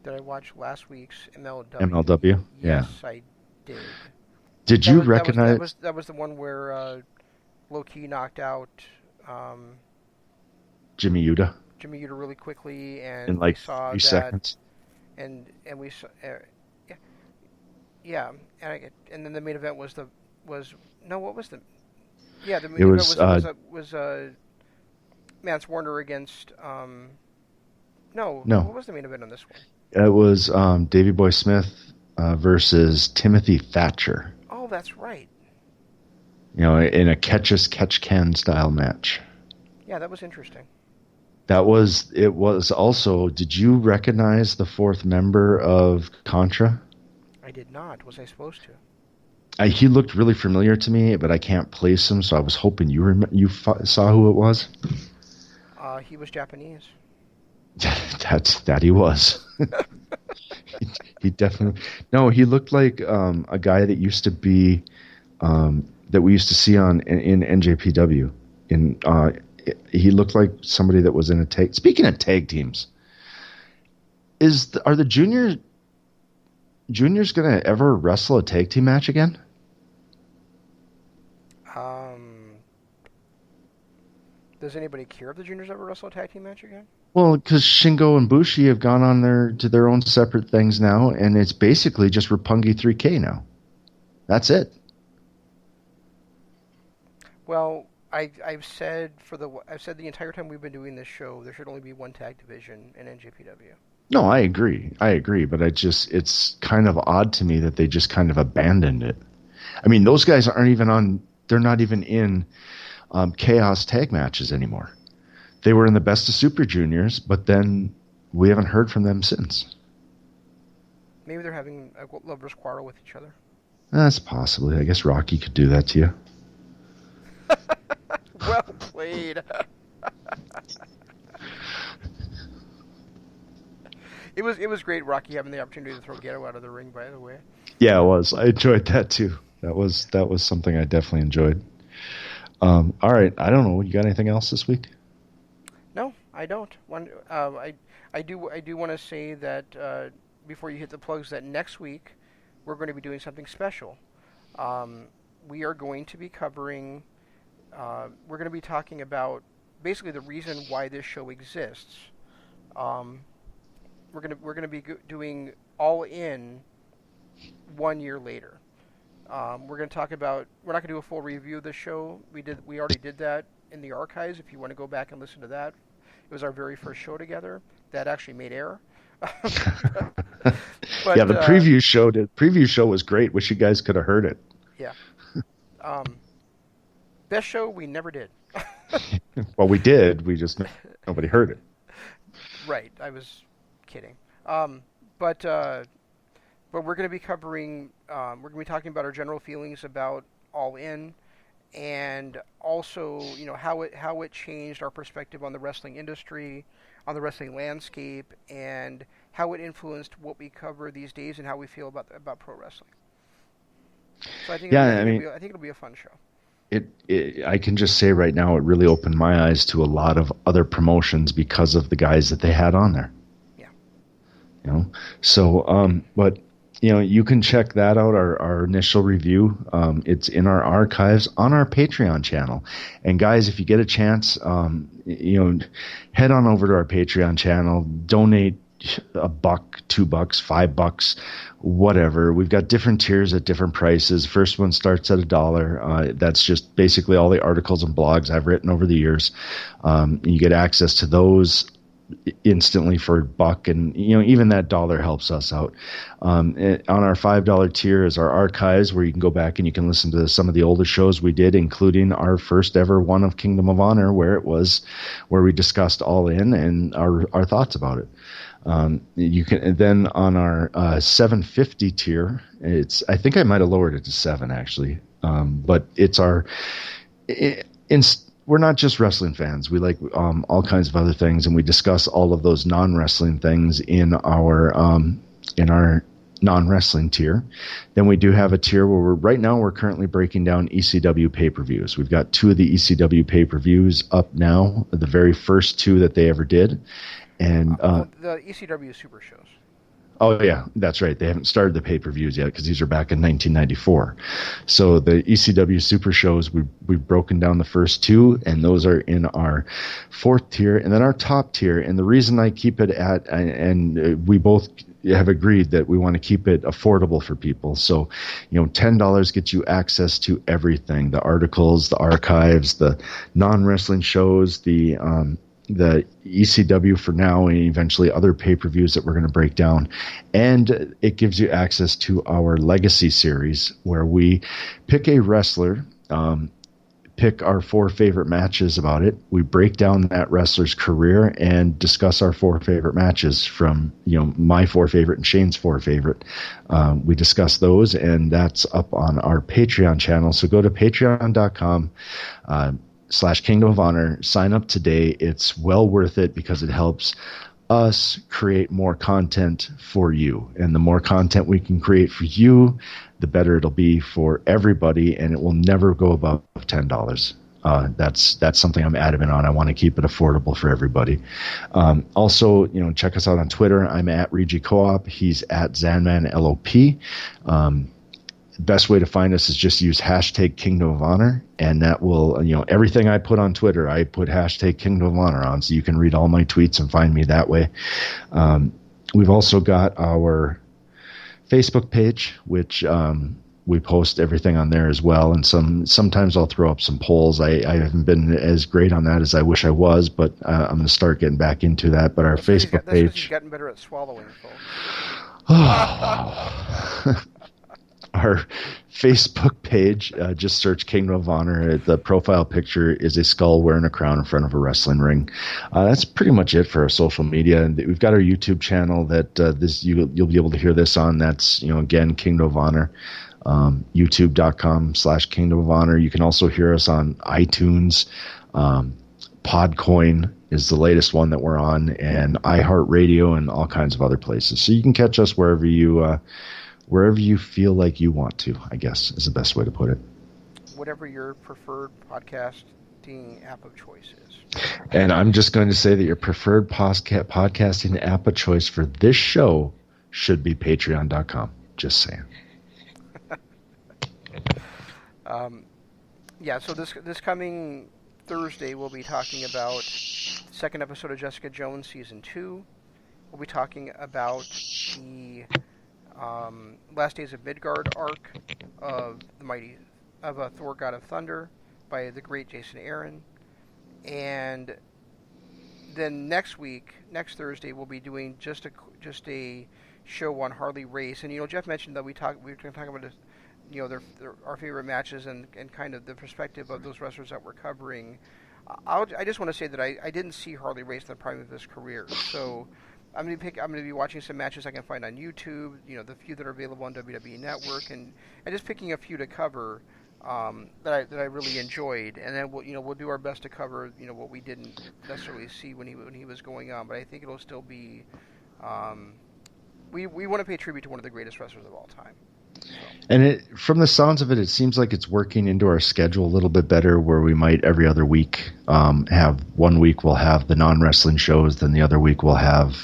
Did I watch last week's MLW? MLW? Yes, yeah. I did. Did you recognize... That was the one where Low-Key knocked out... Jimmy Yuta really quickly, and in like we saw 3 seconds. And we saw, and then the main event was Mance Warner against what was the main event on this one? It was Davey Boy Smith versus Timothy Thatcher. Oh, that's right. In a catch-as-catch-can style match. Yeah, that was interesting. It was also, did you recognize the 4th member of Contra? I did not. Was I supposed to? He looked really familiar to me, but I can't place him, so I was hoping you saw who it was. He was Japanese. That he was. he definitely... No, he looked like a guy that used to be... that we used to see in NJPW. He looked like somebody that was in a tag. Speaking of tag teams, are the juniors going to ever wrestle a tag team match again? Does anybody care if the juniors ever wrestle a tag team match again? Well, because Shingo and Bushi have gone on to their own separate things now, and it's basically just Roppongi 3K now. That's it. Well, I've said the entire time we've been doing this show, there should only be one tag division in NJPW. No, I agree, but it's kind of odd to me that they just kind of abandoned it. I mean, those guys aren't even they're not even in Chaos tag matches anymore. They were in the Best of Super Juniors, but then we haven't heard from them since. Maybe they're having a lover's quarrel with each other. That's possibly. I guess Rocky could do that to you. Well played. It was great, Rocky, having the opportunity to throw Ghetto out of the ring. By the way. Yeah, it was. I enjoyed that too. That was something I definitely enjoyed. All right. I don't know. You got anything else this week? No, I don't. I do want to say that before you hit the plugs, that next week we're going to be doing something special. We are going to be covering. We're going to be talking about basically the reason why this show exists. We're going to be doing All In 1 year later. We're going to talk about. We're not going to do a full review of the show. We already did that in the archives. If you want to go back and listen to that, it was our very first show together. That actually made air. But, yeah, the preview show was great. Wish you guys could have heard it. Yeah. Best show we never did. Well, we did. We just nobody heard it. Right. I was kidding. But we're going to be covering. We're going to be talking about our general feelings about All In, and also how it changed our perspective on the wrestling industry, on the wrestling landscape, and how it influenced what we cover these days and how we feel about pro wrestling. So I think it'll be a fun show. I can just say right now, it really opened my eyes to a lot of other promotions because of the guys that they had on there. Yeah. So, but you can check that out. Our initial review. It's in our archives on our Patreon channel. And guys, if you get a chance, head on over to our Patreon channel, donate $1, $2, $5, whatever. We've got different tiers at different prices. First one starts at $1. That's just basically all the articles and blogs I've written over the years. You get access to those instantly for $1, and even that $1 helps us out. On our $5 tier is our archives, where you can go back and you can listen to some of the older shows we did, including our first ever one of Kingdom of Honor, where we discussed All In and our thoughts about it. You can then on our $7.50 tier. I think I might have lowered it to $7 actually, but it's we're not just wrestling fans. We like all kinds of other things, and we discuss all of those non-wrestling things in our non-wrestling tier. Then we do have a tier where right now we're currently breaking down ECW pay-per-views. We've got 2 of the ECW pay-per-views up now, the very first 2 that they ever did. And the ECW Super shows. Oh, yeah, that's right. They haven't started the pay-per-views yet because these are back in 1994. So the ECW Super shows, we've broken down the first 2, and those are in our 4th tier. And then our top tier, and the reason I keep it and we both have agreed that we want to keep it affordable for people. So, $10 gets you access to everything, the articles, the archives, the non-wrestling shows, the ECW for now, and eventually other pay-per-views that we're going to break down. And it gives you access to our Legacy series, where we pick a wrestler, pick our 4 favorite matches about it. We break down that wrestler's career and discuss our 4 favorite matches from, my 4 favorite and Shane's 4 favorite. We discuss those, and that's up on our Patreon channel. So go to patreon.com, /Kingdom of Honor. Sign up today. It's well worth it because it helps us create more content for you. And the more content we can create for you, the better it'll be for everybody, and it will never go above $10. That's something I'm adamant on. I want to keep it affordable for everybody. Also, check us out on Twitter. I'm at Regi Co-op. He's at ZanmanLOP. Best way to find us is just use #Kingdom of Honor, and that will, everything I put on Twitter, I put #Kingdom of Honor on, so you can read all my tweets and find me that way. We've also got our Facebook page, which we post everything on there as well, and sometimes I'll throw up some polls. I haven't been as great on that as I wish I was, but I'm going to start getting back into that. But our Facebook page... You've gotten better at swallowing, folks. Our Facebook page. Just search Kingdom of Honor. The profile picture is a skull wearing a crown in front of a wrestling ring. That's pretty much it for our social media. And we've got our YouTube channel that you'll be able to hear this on. That's, again, Kingdom of Honor. YouTube.com/Kingdom of Honor. You can also hear us on iTunes. Podcoin is the latest one that we're on, and iHeartRadio and all kinds of other places. So you can catch us wherever you feel like you want to, I guess, is the best way to put it. Whatever your preferred podcasting app of choice is. And I'm just going to say that your preferred podcasting app of choice for this show should be patreon.com. Just saying. So this coming Thursday, we'll be talking about the second episode of Jessica Jones Season 2. We'll be talking about the Last Days of Midgard arc of Thor God of Thunder by the great Jason Aaron. And then next Thursday, we'll be doing just a show on Harley Race. And Jeff mentioned that we were going to talk about this, our favorite matches and kind of the perspective of those wrestlers that we're covering. I just want to say that I didn't see Harley Race in the prime of his career, so I'm going to be watching some matches I can find on YouTube, the few that are available on WWE Network, and just picking a few to cover that I really enjoyed, and then we'll do our best to cover what we didn't necessarily see when he was going on, but I think it'll still be we want to pay tribute to one of the greatest wrestlers of all time. And from the sounds of it, it seems like it's working into our schedule a little bit better, where we might every other week have 1 week we'll have the non-wrestling shows, then the other week we'll have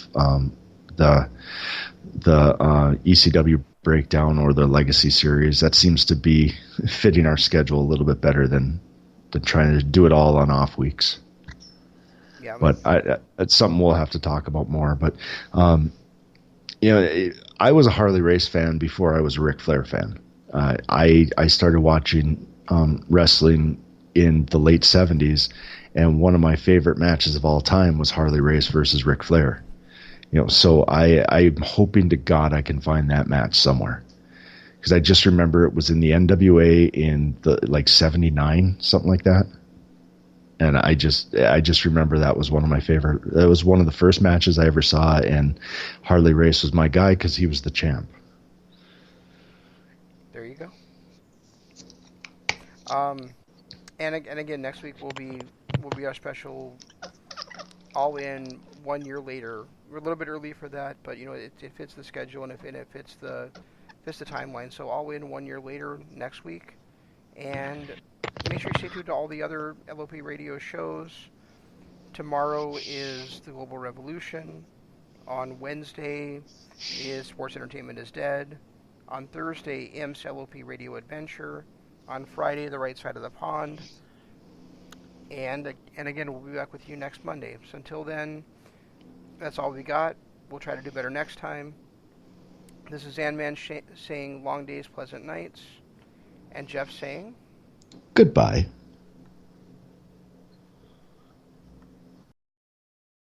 the ECW breakdown or the Legacy series. That seems to be fitting our schedule a little bit better than trying to do it all on off weeks. Yeah, but it's something we'll have to talk about more. But I was a Harley Race fan before I was a Ric Flair fan. I started watching wrestling in the late 70s, and one of my favorite matches of all time was Harley Race versus Ric Flair. So I'm hoping to God I can find that match somewhere, because I just remember it was in the NWA in the 79, something like that. And I just remember that was one of my favorite. That was one of the first matches I ever saw, and Harley Race was my guy because he was the champ. There you go. And again, next week will be our special All In 1 year later. We're a little bit early for that, but it fits the schedule and it fits the timeline. So All In 1 year later next week, and make sure you stay tuned to all the other LOP radio shows. Tomorrow is the Global Revolution. On Wednesday is Sports Entertainment is Dead. On Thursday, IMS LOP Radio Adventure. On Friday, The Right Side of the Pond. And again, we'll be back with you next Monday. So until then, that's all we got. We'll try to do better next time. This is Anman saying long days, pleasant nights. And Jeff saying... goodbye.